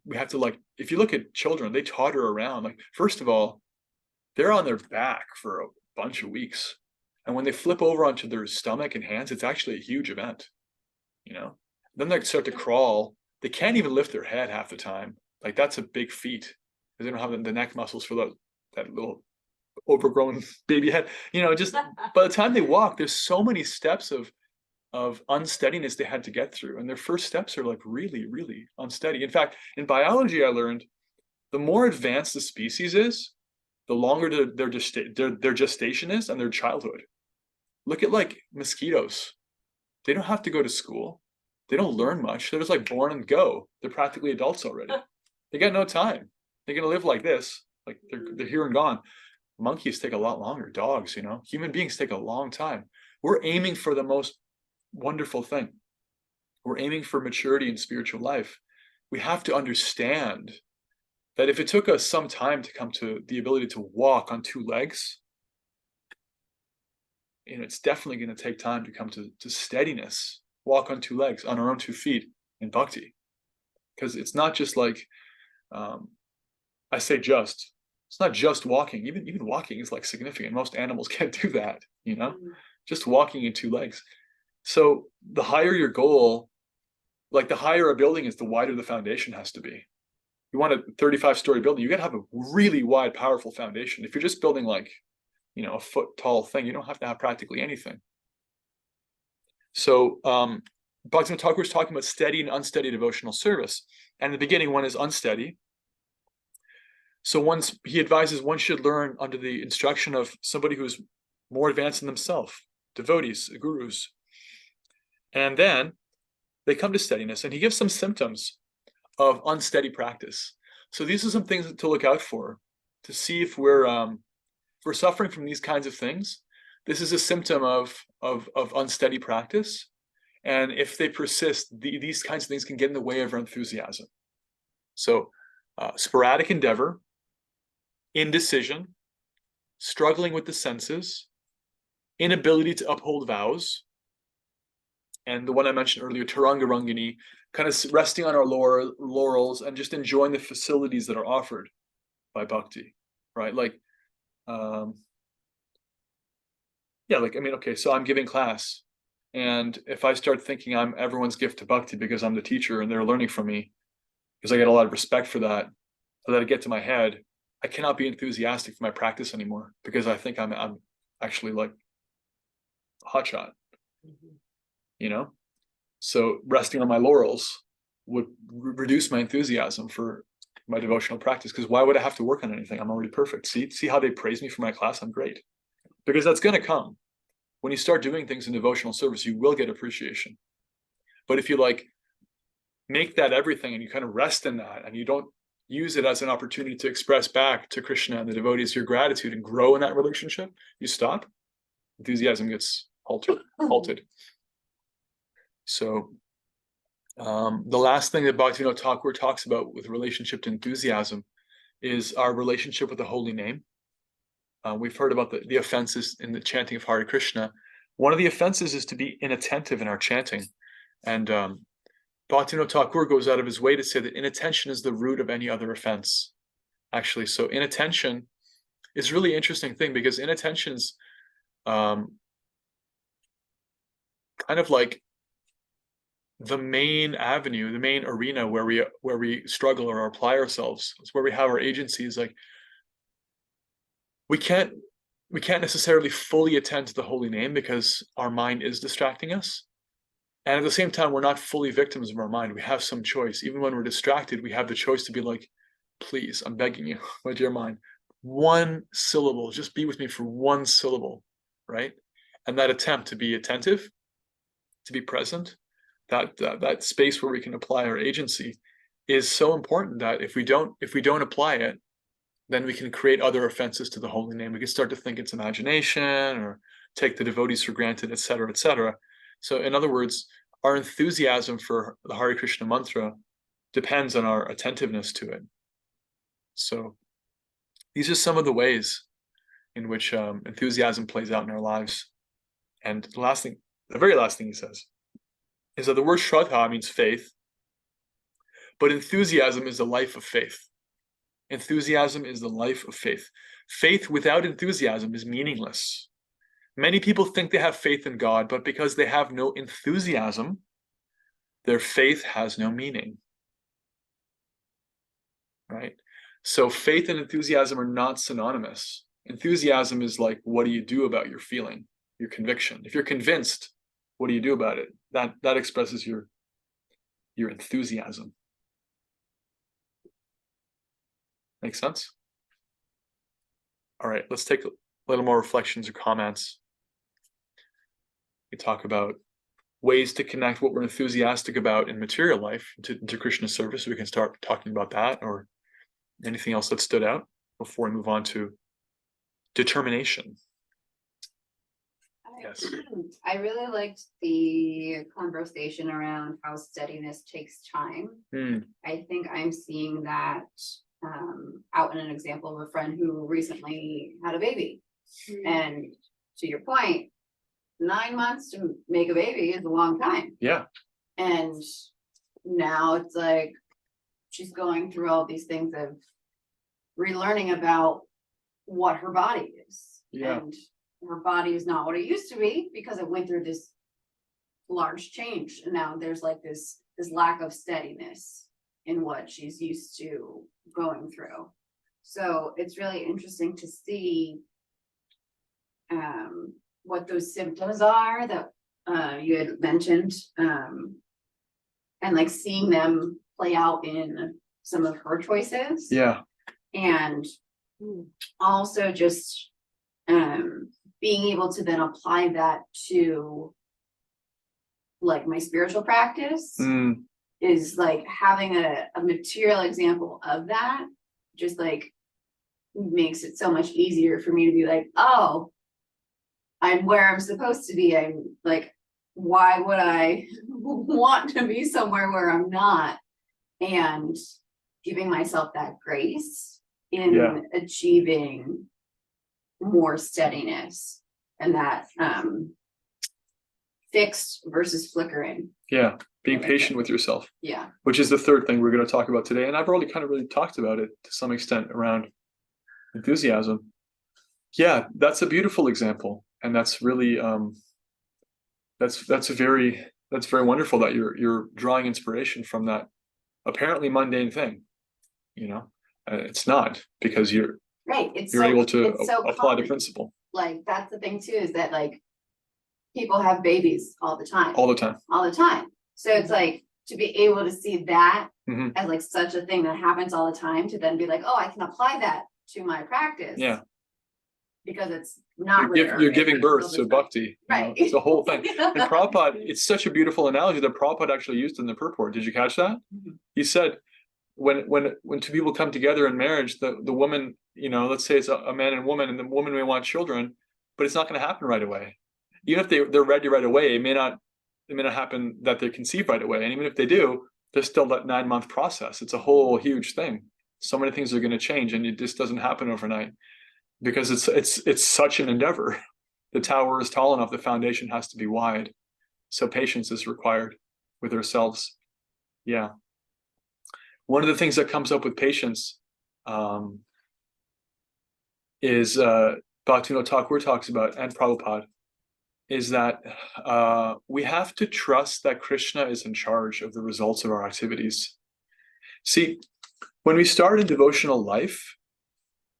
We have to, like, if you look at children, they totter around. Like, first of all, they're on their back for a bunch of weeks. And when they flip over onto their stomach and hands, it's actually a huge event, Then they start to crawl. They can't even lift their head half the time. Like, that's a big feat because they don't have the neck muscles for that little overgrown baby head. Just by the time they walk, there's so many steps of unsteadiness they had to get through. And their first steps are like really, really unsteady. In fact, in biology, I learned the more advanced the species is, the longer their gestation is and their childhood. Look at like mosquitoes. They don't have to go to school. They don't learn much. They're just like born and go. They're practically adults already. They got no time. They're going to live like this. Like they're here and gone. Monkeys take a lot longer. Dogs, human beings take a long time. We're aiming for the most wonderful thing. We're aiming for maturity in spiritual life. We have to understand that if it took us some time to come to the ability to walk on two legs, it's definitely going to take time to come to steadiness, walk on two legs, on our own 2 feet in bhakti. Because it's not just like, I say just, it's not just walking. Even walking is like significant. Most animals can't do that, just walking in 2 legs. So the higher your goal, like the higher a building is, the wider the foundation has to be. You want a 35-story building, you got to have a really wide, powerful foundation. If you're just building like, a foot tall thing, you don't have to have practically anything. So Bhaktivinoda Thakur is talking about steady and unsteady devotional service. And in the beginning, one is unsteady. So he advises one should learn under the instruction of somebody who's more advanced than themselves, devotees, gurus. And then they come to steadiness, and he gives some symptoms of unsteady practice. So these are some things to look out for, to see if we're suffering from these kinds of things. This is a symptom of unsteady practice. And if they persist, these kinds of things can get in the way of our enthusiasm. So sporadic endeavor, indecision, struggling with the senses, inability to uphold vows, and the one I mentioned earlier, Taranga Rangini, kind of resting on our laurels and just enjoying the facilities that are offered by bhakti, right? Like, okay, so I'm giving class, and if I start thinking I'm everyone's gift to bhakti because I'm the teacher and they're learning from me, because I get a lot of respect for that, so that I get to my head, I cannot be enthusiastic for my practice anymore because I think I'm actually like a hotshot, you know? So resting on my laurels would reduce my enthusiasm for my devotional practice, because why would I have to work on anything? I'm already perfect. See how they praise me for my class? I'm great. Because that's going to come. When you start doing things in devotional service, you will get appreciation. But if you like make that everything and you kind of rest in that and you don't use it as an opportunity to express back to Krishna and the devotees your gratitude and grow in that relationship, you stop, enthusiasm gets halted. So the last thing that Bhaktivinoda Thakur talks about with relationship to enthusiasm is our relationship with the holy name. We've heard about the offenses in the chanting of Hare Krishna. One of the offenses is to be inattentive in our chanting. And Bhaktivinoda Thakur goes out of his way to say that inattention is the root of any other offense, actually. So inattention is a really interesting thing, because inattention's kind of like the main avenue, the main arena where we struggle or apply ourselves. It's where we have our agencies. Like we can't necessarily fully attend to the holy name because our mind is distracting us. And at the same time, we're not fully victims of our mind. We have some choice. Even when we're distracted, we have the choice to be like, please, I'm begging you, my dear mind, one syllable, just be with me for one syllable, right? And that attempt to be attentive, to be present, that space where we can apply our agency is so important that if we don't apply it, then we can create other offenses to the holy name. We can start to think it's imagination or take the devotees for granted, etc., etc. So in other words, our enthusiasm for the Hare Krishna mantra depends on our attentiveness to it. So these are some of the ways in which enthusiasm plays out in our lives. And the very last thing he says is that the word Shraddha means faith, but enthusiasm is the life of faith. Enthusiasm is the life of faith. Faith without enthusiasm is meaningless. Many people think they have faith in God, but because they have no enthusiasm, their faith has no meaning. Right? So faith and enthusiasm are not synonymous. Enthusiasm is like, what do you do about your feeling, your conviction? If you're convinced, what do you do about it? That expresses your enthusiasm. Make sense? All right, let's take a little more reflections or comments. We talk about ways to connect what we're enthusiastic about in material life to Krishna service. We can start talking about that, or anything else that stood out before we move on to determination. Yes. I really liked the conversation around how steadiness takes time. I think I'm seeing that out in an example of a friend who recently had a baby. And to your point, 9 months to make a baby is a long time. Yeah. And now it's like she's going through all these things of relearning about what her body is. Yeah. And her body is not what it used to be because it went through this large change. And now there's like this lack of steadiness in what she's used to going through. So it's really interesting to see what those symptoms are that you had mentioned, and like seeing them play out in some of her choices. Yeah. And also just being able to then apply that to like my spiritual practice is like having a material example of that just like makes it so much easier for me to be like, oh, I'm where I'm supposed to be. I'm like, why would I want to be somewhere where I'm not? And giving myself that grace in achieving more steadiness and that fixed versus flickering. Yeah. Being patient with yourself. Yeah. Which is the third thing we're going to talk about today. And I've already kind of really talked about it to some extent around enthusiasm. Yeah, that's a beautiful example. And that's really that's very wonderful that you're drawing inspiration from that apparently mundane thing, you know. It's not, because you're Right, it's you're so, able to it's so apply the common. principle Like, that's the thing too, is that like, people have babies all the time, all the time. all the time. So it's like, to be able to see that Hmm. as like such a thing that happens all the time, to then be like, oh, I can apply that to my practice. Yeah. Because it's not rare. You're right? giving It's all birth the to time. bhakti. You know, Right. it's a whole thing. And Prabhupada, it's such a beautiful analogy that Prabhupada actually used in the purport. Did you catch that? Mhm. He said, when two people come together in marriage, the woman, you know, let's say it's a man and woman, and the woman may want children, but it's not going to happen right away. Even if they're ready right away, it may not happen that they conceive right away. And even if they do, there's still that 9-month process. It's a whole huge thing. So many things are going to change, and it just doesn't happen overnight, because it's such an endeavor. The tower is tall enough, the foundation has to be wide. So patience is required with ourselves. Yeah. One of the things that comes up with patience is Bhaktivinoda Thakur talks about, and Prabhupada, is that we have to trust that Krishna is in charge of the results of our activities. See, when we start a devotional life,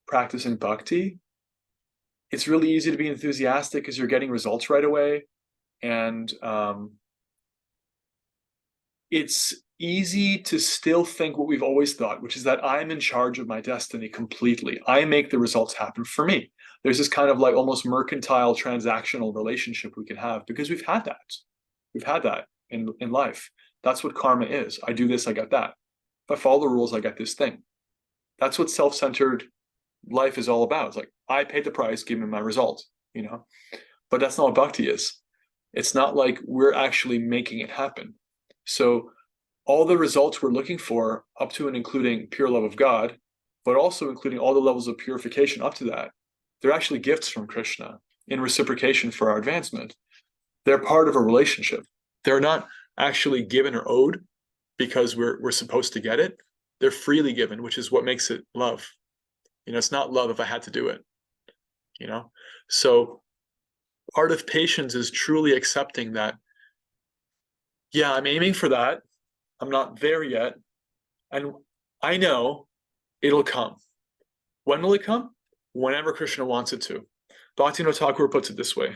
practicing bhakti, it's really easy to be enthusiastic because you're getting results right away. And it's easy to still think what we've always thought, which is that I'm in charge of my destiny completely. I make the results happen for me. There's this kind of like almost mercantile transactional relationship we can have, because we've had that. We've had that in life. That's what karma is. I do this, I get that. If I follow the rules, I get this thing. That's what self-centered life is all about. It's like, I paid the price, give me my result, you know? But that's not what bhakti is. It's not like we're actually making it happen. So all the results we're looking for, up to and including pure love of God, but also including all the levels of purification up to that, they're actually gifts from Krishna in reciprocation for our advancement. They're part of a relationship. They're not actually given or owed because we're supposed to get it. They're freely given, which is what makes it love. You know, it's not love if I had to do it, you know? So part of patience is truly accepting that, yeah, I'm aiming for that. I'm not there yet. And I know it'll come. When will it come? Whenever Krishna wants it to. Bhaktivinoda Thakur puts it this way.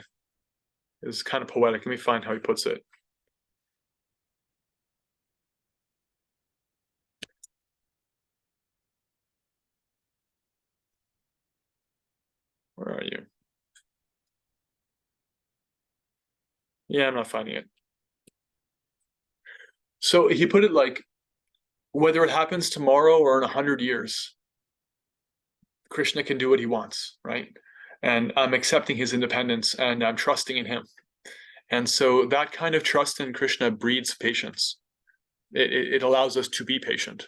It's kind of poetic. Let me find how he puts it. Where are you? Yeah, I'm not finding it. So he put it like, whether it happens tomorrow or in 100 years, Krishna can do what he wants, right? And I'm accepting his independence and I'm trusting in him. And so that kind of trust in Krishna breeds patience. It allows us to be patient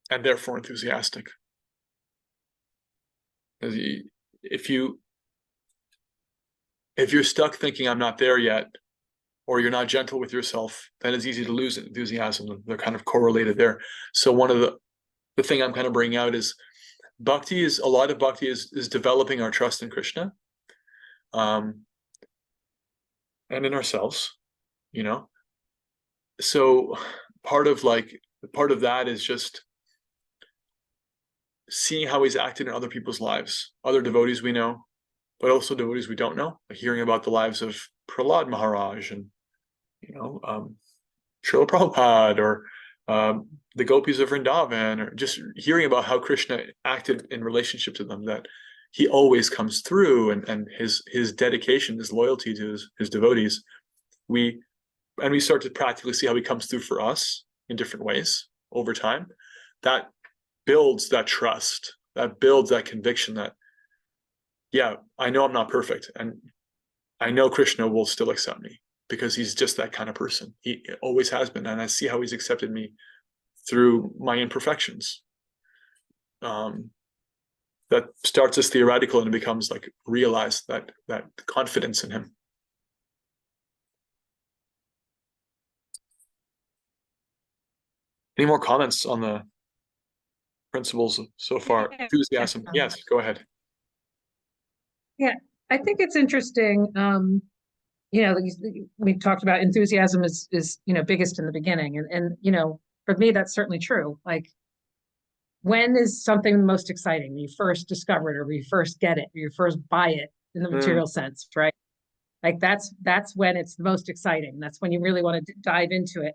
and therefore enthusiastic. If you're stuck thinking I'm not there yet, or you're not gentle with yourself, then it's easy to lose enthusiasm. They're kind of correlated there. So one of the thing I'm kind of bringing out is a lot of bhakti is developing our trust in Krishna, and in ourselves, you know. So part of that is just seeing how he's acted in other people's lives, other devotees we know, but also devotees we don't know, like hearing about the lives of Prahlad Maharaj and, you know, Srila Prabhupada, or the gopis of Vrindavan, or just hearing about how Krishna acted in relationship to them, that he always comes through, and his dedication, his loyalty to his devotees. We start to practically see how he comes through for us in different ways over time. That builds that trust, that builds that conviction that, yeah, I know I'm not perfect, and I know Krishna will still accept me because he's just that kind of person. He always has been, and I see how he's accepted me through my imperfections. That starts as theoretical and it becomes like realized, that confidence in him. Any more comments on the principles so far? Yeah. Enthusiasm. Yes, go ahead. I think it's interesting. You know, we talked about enthusiasm is, you know, biggest in the beginning. And, you know, for me, that's certainly true. Like, when is something the most exciting? When you first discover it, or when you first get it, or you first buy it in the material sense, right? Like that's when it's the most exciting. That's when you really want to dive into it.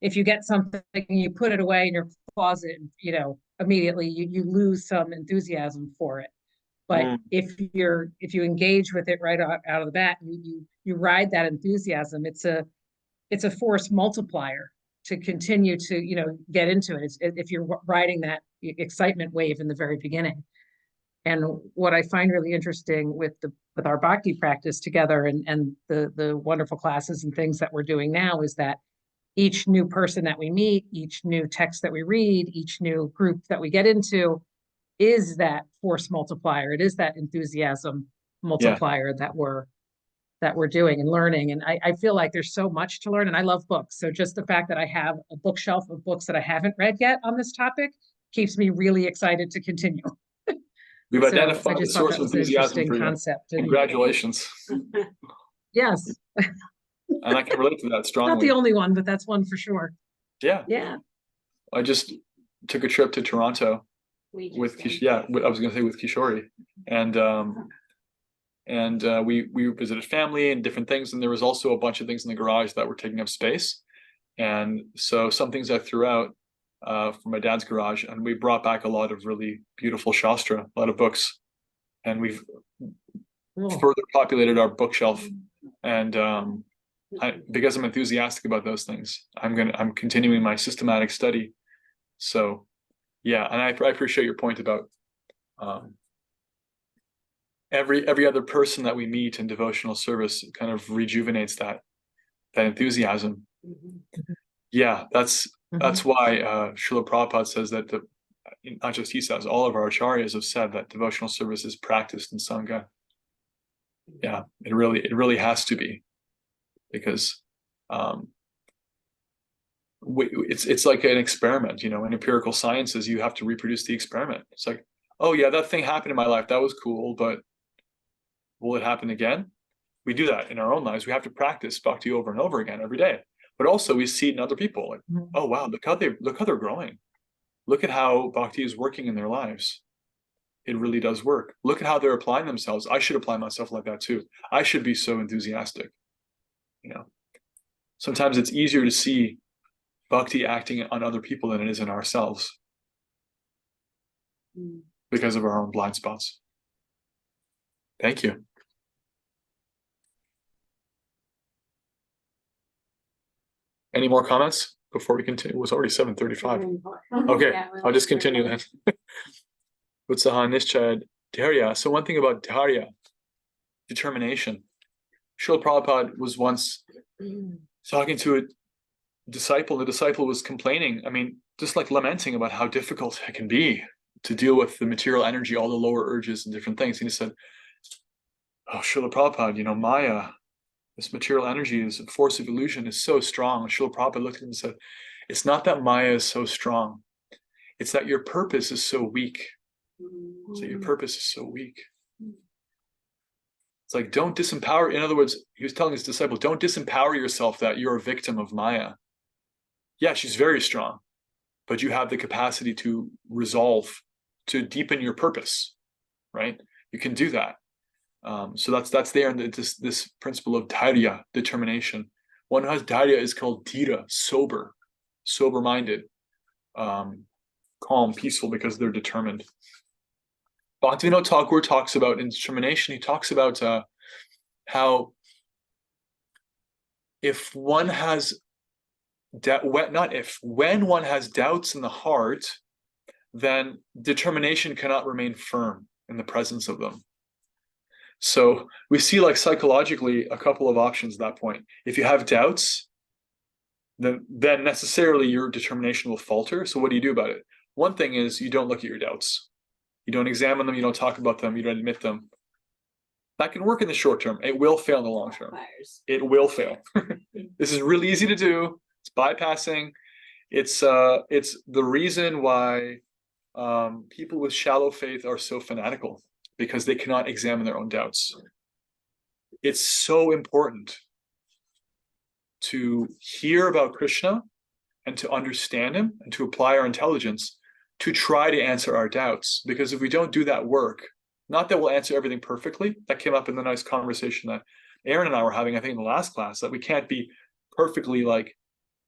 If you get something and you put it away in your closet, you know, immediately you lose some enthusiasm for it. But if you engage with it right out of the bat, you ride that enthusiasm. It's a force multiplier to continue to, you know, get into it. If you're riding that excitement wave in the very beginning. And what I find really interesting with our bhakti practice together and the wonderful classes and things that we're doing now is that each new person that we meet, each new text that we read, each new group that we get into is that force multiplier. It is that enthusiasm multiplier that we're doing and learning. And I feel like there's so much to learn, and I love books. So just the fact that I have a bookshelf of books that I haven't read yet on this topic keeps me really excited to continue. We've So identified I the just thought source that of was an enthusiasm interesting for you. concept. And Congratulations. yes, And I can relate to that not the strongly. only one, but that's one for sure. Yeah. Yeah. I just took a trip to Toronto with I was going to say with Kishori, and we visited family and different things, and there was also a bunch of things in the garage that were taking up space, and so some things I threw out from my dad's garage, and we brought back a lot of really beautiful Shastra, a lot of books, and we've further populated our bookshelf, and because I'm enthusiastic about those things, I'm continuing my systematic study. So yeah, and I appreciate your point about every other person that we meet in devotional service kind of rejuvenates that enthusiasm. Yeah, that's why Srila Prabhupada says that not just he says, all of our acharyas have said that devotional service is practiced in Sangha. Yeah, it really has to be, because it's like an experiment, you know. In empirical sciences, you have to reproduce the experiment. It's like, oh yeah, that thing happened in my life, that was cool, but will it happen again? We do that in our own lives. We have to practice bhakti over and over again every day. But also we see it in other people, like, oh wow, look how they're growing. Look at how bhakti is working in their lives. It really does work. Look at how they're applying themselves. I should apply myself like that too. I should be so enthusiastic. You know, sometimes it's easier to see bhakti acting on other people than it is in ourselves, because of our own blind spots. Thank you. Any more comments before we continue? It was already 7:35. Okay, Yeah, I'll just continue then. Utsaha Nishchaya Dharya. So one thing about Dharya, determination. Srila Prabhupada was once talking to a disciple. The disciple was complaining, I mean, just like lamenting about how difficult it can be to deal with the material energy, all the lower urges and different things. And he said, oh, Srila Prabhupada, you know, Maya, this material energy, is a force of illusion, is so strong. And Srila Prabhupada looked at him and said, it's not that Maya is so strong. It's that your purpose is so weak. So your purpose is so weak. It's like, don't disempower. In other words, he was telling his disciple, don't disempower yourself that you're a victim of Maya. Yeah, she's very strong, but you have the capacity to resolve, to deepen your purpose, right? You can do that. So that's there in this principle of dharya, determination. One who has dharya is called dhira, sober-minded, calm, peaceful, because they're determined. Bhaktivinoda Thakur talks about in determination. He talks about how when one has doubts in the heart, then determination cannot remain firm in the presence of them. So we see, like, psychologically a couple of options at that point. If you have doubts, then necessarily your determination will falter. So what do you do about it? One thing is, you don't look at your doubts. You don't examine them, you don't talk about them, you don't admit them. That can work in the short term. It will fail in the long term. It will fail. This is really easy to do. It's bypassing. It's the reason why people with shallow faith are so fanatical, because they cannot examine their own doubts. It's so important to hear about Krishna and to understand him and to apply our intelligence, to try to answer our doubts. Because if we don't do that work, not that we'll answer everything perfectly, that came up in the nice conversation that Aaron and I were having, I think in the last class, that we can't be perfectly like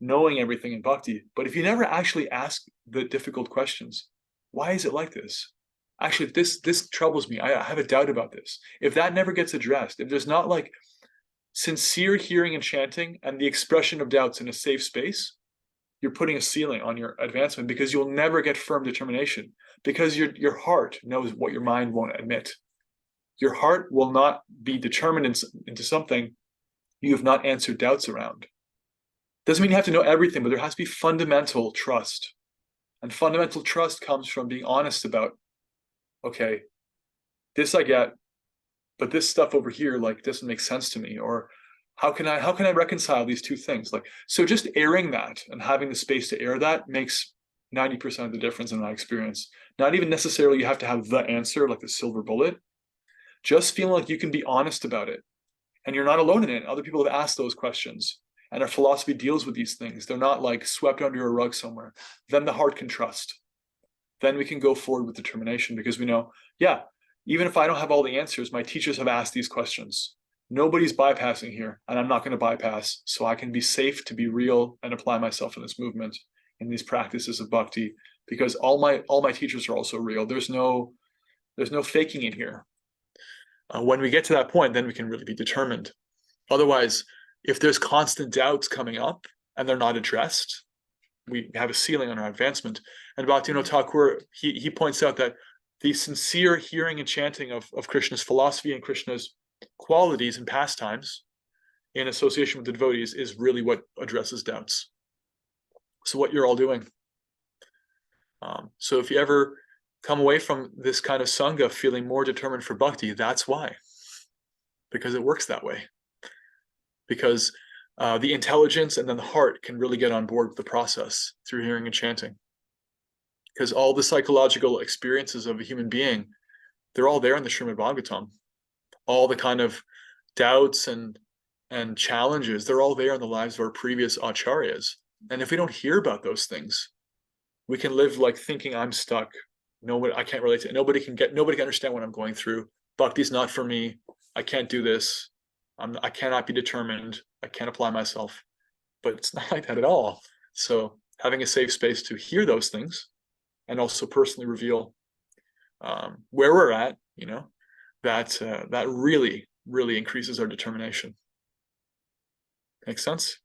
knowing everything in bhakti. But if you never actually ask the difficult questions, why is it like this? Actually, this troubles me. I have a doubt about this. If that never gets addressed, if there's not like sincere hearing and chanting and the expression of doubts in a safe space, you're putting a ceiling on your advancement, because you'll never get firm determination, because your heart knows what your mind won't admit. Your heart will not be determined into something you have not answered doubts around. Doesn't mean you have to know everything, but there has to be fundamental trust. And fundamental trust comes from being honest about, okay, this I get, but this stuff over here like doesn't make sense to me, or how can I reconcile these two things? Like, so just airing that and having the space to air that makes 90% of the difference in my experience. Not even necessarily you have to have the answer, like the silver bullet. Just feeling like you can be honest about it, and you're not alone in it. Other people have asked those questions, and our philosophy deals with these things. They're not like swept under a rug somewhere. Then the heart can trust. Then we can go forward with determination, because we know, yeah, even if I don't have all the answers, my teachers have asked these questions. Nobody's bypassing here, and I'm not going to bypass. So I can be safe to be real and apply myself in this movement, in these practices of bhakti, because all my teachers are also real. There's no faking it here. When we get to that point, then we can really be determined. Otherwise, if there's constant doubts coming up and they're not addressed, we have a ceiling on our advancement. And Bhaktivinoda Thakur, he points out that the sincere hearing and chanting of Krishna's philosophy and Krishna's qualities and pastimes in association with the devotees is really what addresses doubts. So what you're all doing. So if you ever come away from this kind of sangha feeling more determined for bhakti, that's why. Because it works that way. Because the intelligence and then the heart can really get on board with the process through hearing and chanting. Because all the psychological experiences of a human being, they're all there in the Srimad Bhagavatam. All the kind of doubts and challenges, they're all there in the lives of our previous acharyas. And if we don't hear about those things, we can live like thinking I'm stuck. Nobody, I can't relate to it. Nobody can understand what I'm going through. Bhakti's not for me. I can't do this. I cannot be determined. I can't apply myself. But it's not like that at all. So having a safe space to hear those things and also personally reveal where we're at, that really, really increases our determination. Make sense?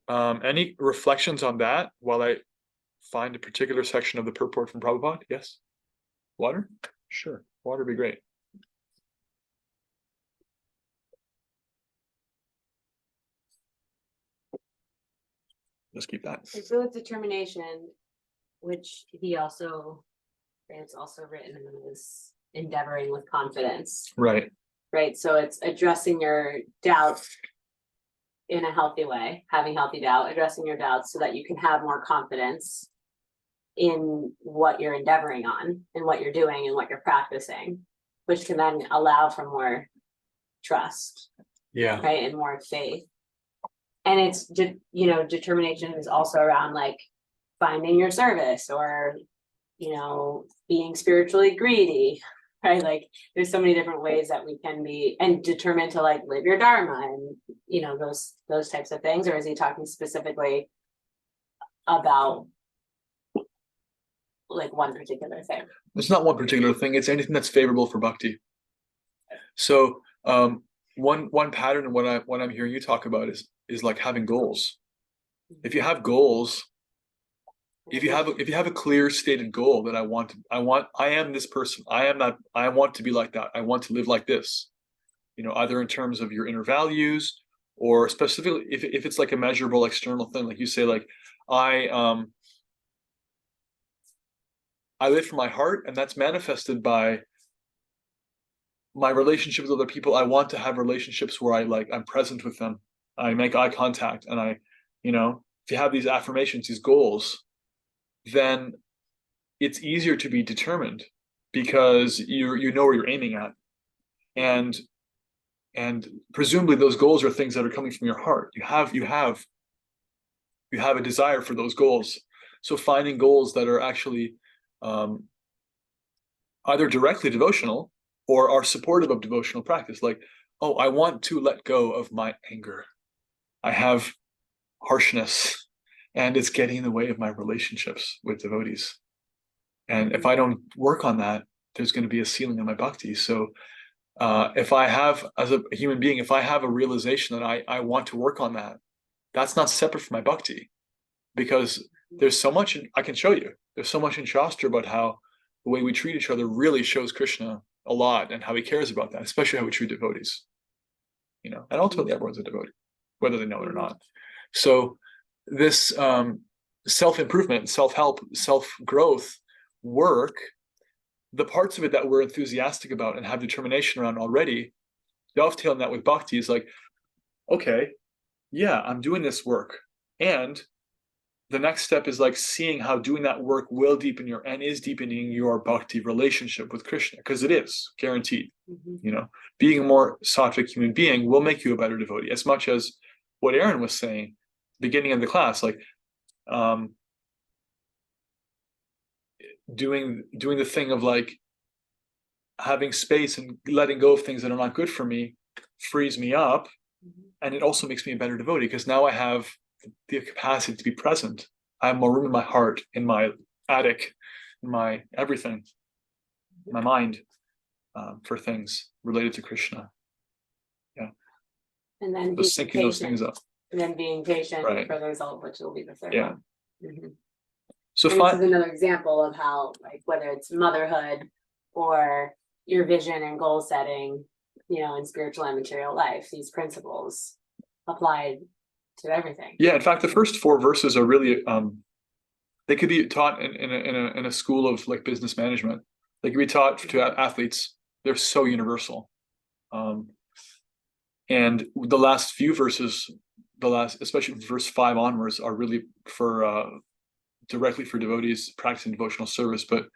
Any reflections on that while I find a particular section of the purport from Prabhupada? Yes? Water? Sure. Water would be great. Let's keep that. So with determination, which it's also written as endeavoring with confidence, Right. right? So it's addressing your doubts in a healthy way, having healthy doubt, addressing your doubts so that you can have more confidence in what you're endeavoring on and what you're doing and what you're practicing, which can then allow for more trust, Yeah. right? And more faith. And it's, determination is also around like finding your service or, being spiritually greedy, right? Like there's so many different ways that we can be and determined to like live your dharma and, those types of things. Or is he talking specifically about like one particular thing? It's not one particular thing. It's anything that's favorable for bhakti. So one pattern and what I'm hearing you talk about is like having goals. If you have goals, if you have a clear stated goal that I am this person, I want to be like that, I want to live like this, either in terms of your inner values or specifically if it's like a measurable external thing, like you say, like I live from my heart, and that's manifested by my relationship with other people. I want to have relationships where I'm present with them. I make eye contact, and if you have these affirmations, these goals, then it's easier to be determined because you know where you're aiming at. And presumably those goals are things that are coming from your heart. You have you have a desire for those goals. So finding goals that are actually either directly devotional or are supportive of devotional practice. Like, oh, I want to let go of my anger. I have harshness and it's getting in the way of my relationships with devotees. And if I don't work on that, there's going to be a ceiling in my bhakti. So if I have, as a human being, if I have a realization that I want to work on that, that's not separate from my bhakti, because there's so much, I can show you, there's so much in Shastra about how the way we treat each other really shows Krishna a lot and how he cares about that, especially how we treat devotees, and ultimately everyone's a devotee, whether they know it or not. So this self-improvement, self-help, self-growth work, the parts of it that we're enthusiastic about and have determination around already, dovetailing that with bhakti is like, okay, yeah, I'm doing this work. And the next step is like seeing how doing that work will deepen is deepening your bhakti relationship with Krishna, because it is guaranteed. Being a more sattvic human being will make you a better devotee, as much as what Aaron was saying beginning of the class, like doing the thing of like having space and letting go of things that are not good for me frees me up. And it also makes me a better devotee, because now I have the capacity to be present. I have more room in my heart, in my attic, in my everything, my mind, for things related to Krishna. Yeah. And then So syncing those things up. And then being patient Right. for the result, which will be the third Yeah. one. So And this is another example of how, like, whether it's motherhood or your vision and goal setting, in spiritual and material life, these principles applied to everything. Yeah, in fact, the first 4 verses are really they could be taught in a school of like business management. They could be taught to athletes. They're so universal. And the last few verses, especially verse 5 onwards, are really for directly for devotees practicing devotional service. But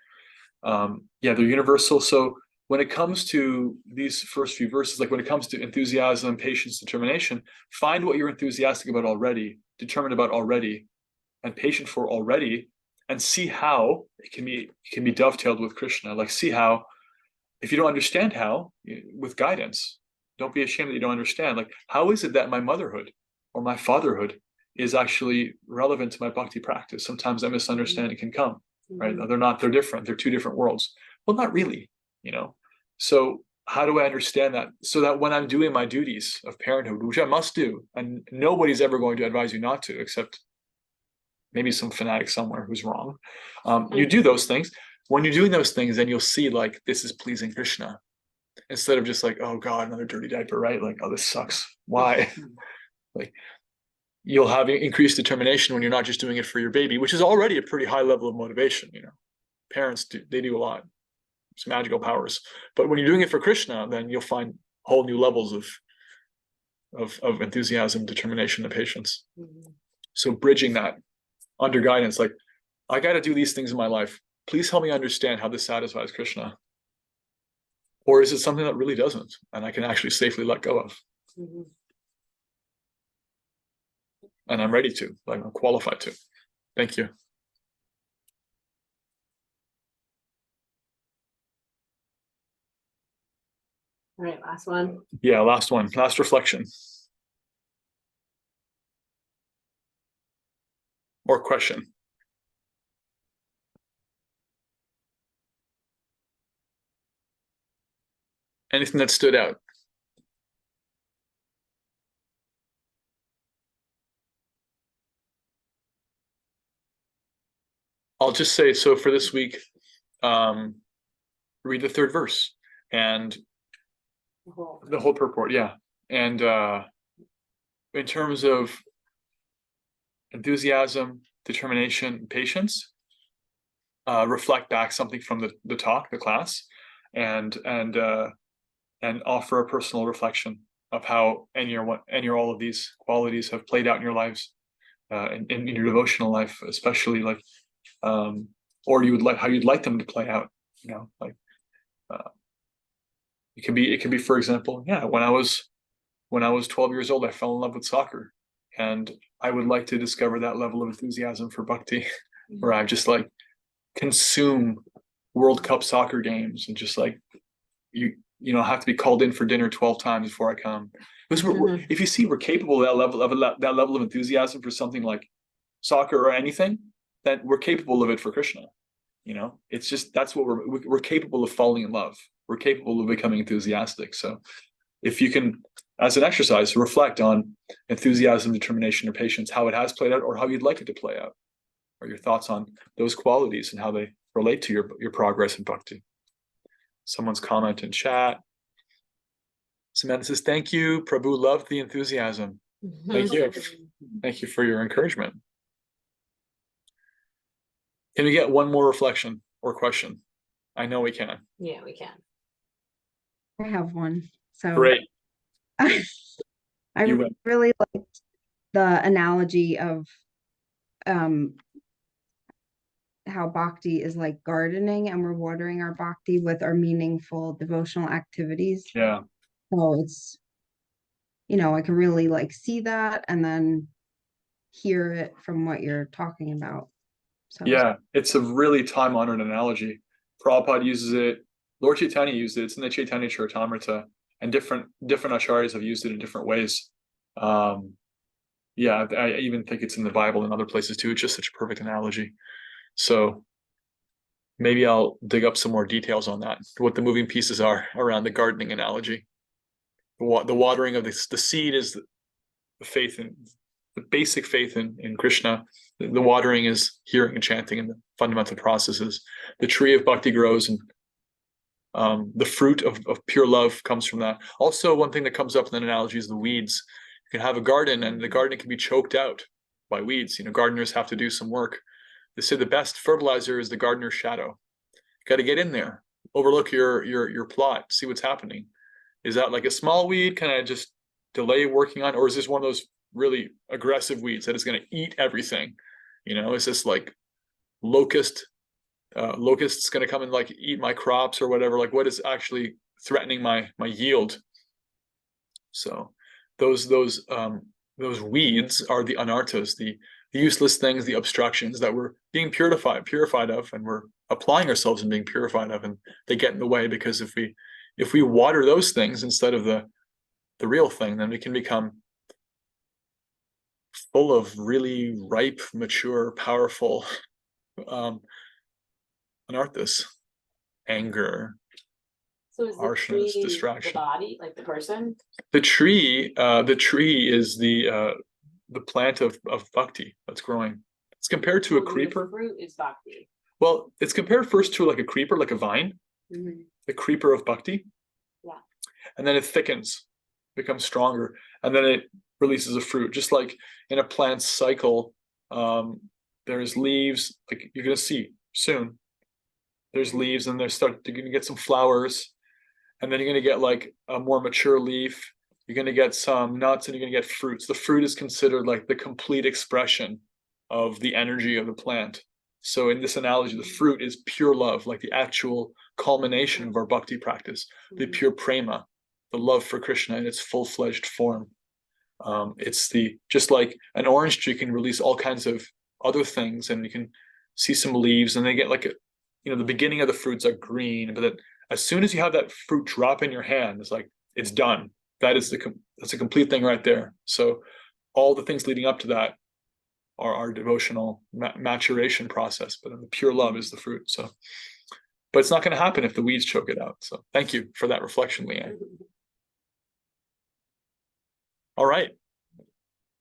they're universal. So when it comes to these first few verses, like when it comes to enthusiasm, patience, determination, find what you're enthusiastic about already, determined about already, and patient for already, and see how it can be dovetailed with Krishna. Like, see how, if you don't understand how, with guidance, don't be ashamed that you don't understand. Like, how is it that my motherhood or my fatherhood is actually relevant to my bhakti practice? Sometimes that misunderstanding can come, right? They're different. They're 2 different worlds. Well, not really, So how do I understand that? So that when I'm doing my duties of parenthood, which I must do, and nobody's ever going to advise you not to, except maybe some fanatic somewhere who's wrong. You do those things. When you're doing those things, then you'll see like, this is pleasing Krishna, instead of just like, oh God, another dirty diaper, right? Like, oh, this sucks. Why? Like, you'll have increased determination when you're not just doing it for your baby, which is already a pretty high level of motivation. Parents they do a lot. It's magical powers. But when you're doing it for Krishna, then you'll find whole new levels of enthusiasm, determination, and patience. So bridging that under guidance, like, I got to do these things in my life. Please help me understand how this satisfies Krishna. Or is it something that really doesn't, and I can actually safely let go of? And I'm ready to, like, I'm qualified to. Thank you. All right, last one. Yeah, last one, last reflection. Or question. Anything that stood out? I'll just say, so for this week, read the 3rd verse and the whole purport. Yeah. And in terms of enthusiasm, determination, patience, reflect back something from the talk, the class, and offer a personal reflection of how any or all of these qualities have played out in your lives, in your devotional life, especially, like, or how you'd like them to play out. Like, it can be, for example, when I was 12 years old, I fell in love with soccer, And I would like to discover that level of enthusiasm for bhakti, where I just like consume World Cup soccer games and just like you know have to be called in for dinner 12 times before I come. Because if you see we're capable of that level of enthusiasm for something like soccer or anything, then we're capable of it for Krishna. You know, it's just that's what we're capable of falling in love. We're capable of becoming enthusiastic. So if you can, as an exercise, reflect on enthusiasm, determination, or patience, how it has played out, or how you'd like it to play out, or your thoughts on those qualities and how they relate to your progress in bhakti. Someone's comment in chat. Samantha says, "Thank you, Prabhu. Loved the enthusiasm. Thank you. Thank you for your encouragement." Can we get one more reflection or question? I know we can. Yeah, we can. I have one. So Great. I You win. really liked the analogy of how bhakti is like gardening, and we're watering our bhakti with our meaningful devotional activities. Yeah. So it's, I can really like see that and then hear it from what you're talking about. So Yeah, it's a really time-honored analogy. Prabhupada uses it. Lord Chaitanya used it. It's in the Chaitanya Charitamrita, and different acharyas have used it in different ways. Yeah, I even think it's in the Bible and other places too. It's just such a perfect analogy. So maybe I'll dig up some more details on that, what the moving pieces are around the gardening analogy. The watering of the seed is the faith in the basic faith in Krishna. The watering is hearing and chanting and the fundamental processes. The tree of bhakti grows, and the fruit of pure love comes from that. Also, one thing that comes up in an analogy is the weeds. You can have a garden, and the garden can be choked out by weeds. Gardeners have to do some work. They say the best fertilizer is the gardener's shadow. You got to get in there, overlook your plot, see what's happening. Is that like a small weed? Can I just delay working on, or is this one of those really aggressive weeds that is going to eat everything? Is this like locusts going to come and like eat my crops or whatever? Like, what is actually threatening my yield? So those weeds are the anarthas, the useless things, the obstructions that we're being purified of, and we're applying ourselves and being purified of, and they get in the way. Because if we water those things instead of the real thing, then we can become full of really ripe, mature, powerful anarthas, anger, So is the harshness, tree distraction. the body, like the person? The tree is the plant of bhakti that's growing. It's compared to a The creeper. fruit is bhakti. Well, it's compared first to like a creeper, like a vine, the creeper of bhakti. Yeah. And then it thickens, becomes stronger, and then it releases a fruit. Just like in a plant's cycle, there's leaves, like you're gonna see soon. There's leaves, and you're gonna get some flowers, and then you're gonna get like a more mature leaf. You're gonna get some nuts, and you're gonna get fruits. The fruit is considered like the complete expression of the energy of the plant. So in this analogy, the fruit is pure love, like the actual culmination of our bhakti practice, the pure prema, the love for Krishna in its full-fledged form. It's just like an orange tree can release all kinds of other things, and you can see some leaves, and they get like the beginning of the fruits are green, but then as soon as you have that fruit drop in your hand, it's like it's done. That's a complete thing right there. So all the things leading up to that are our devotional maturation process, but then the pure love is the fruit. So, but it's not going to happen if the weeds choke it out. So thank you for that reflection, Leanne. All right.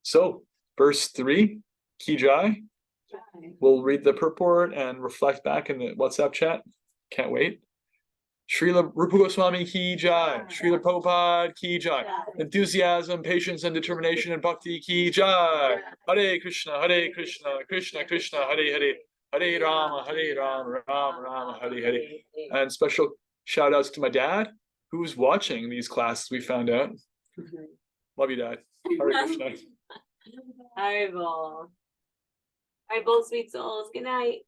So verse 3, Kijai. We'll read the purport and reflect back in the WhatsApp chat. Can't wait. Srila Rupa Goswami ki jai. Srila Prabhupada ki jai. Enthusiasm, patience, and determination and bhakti ki jai. Hare Krishna, Krishna Krishna, Hare Hare. Hare Rama, Rama Rama, Hare Hare. And special shout outs to my dad, who's watching these classes, we found out. Love you, Dad. Hare Krishna. Haribo. Haribo, sweet souls. Good night.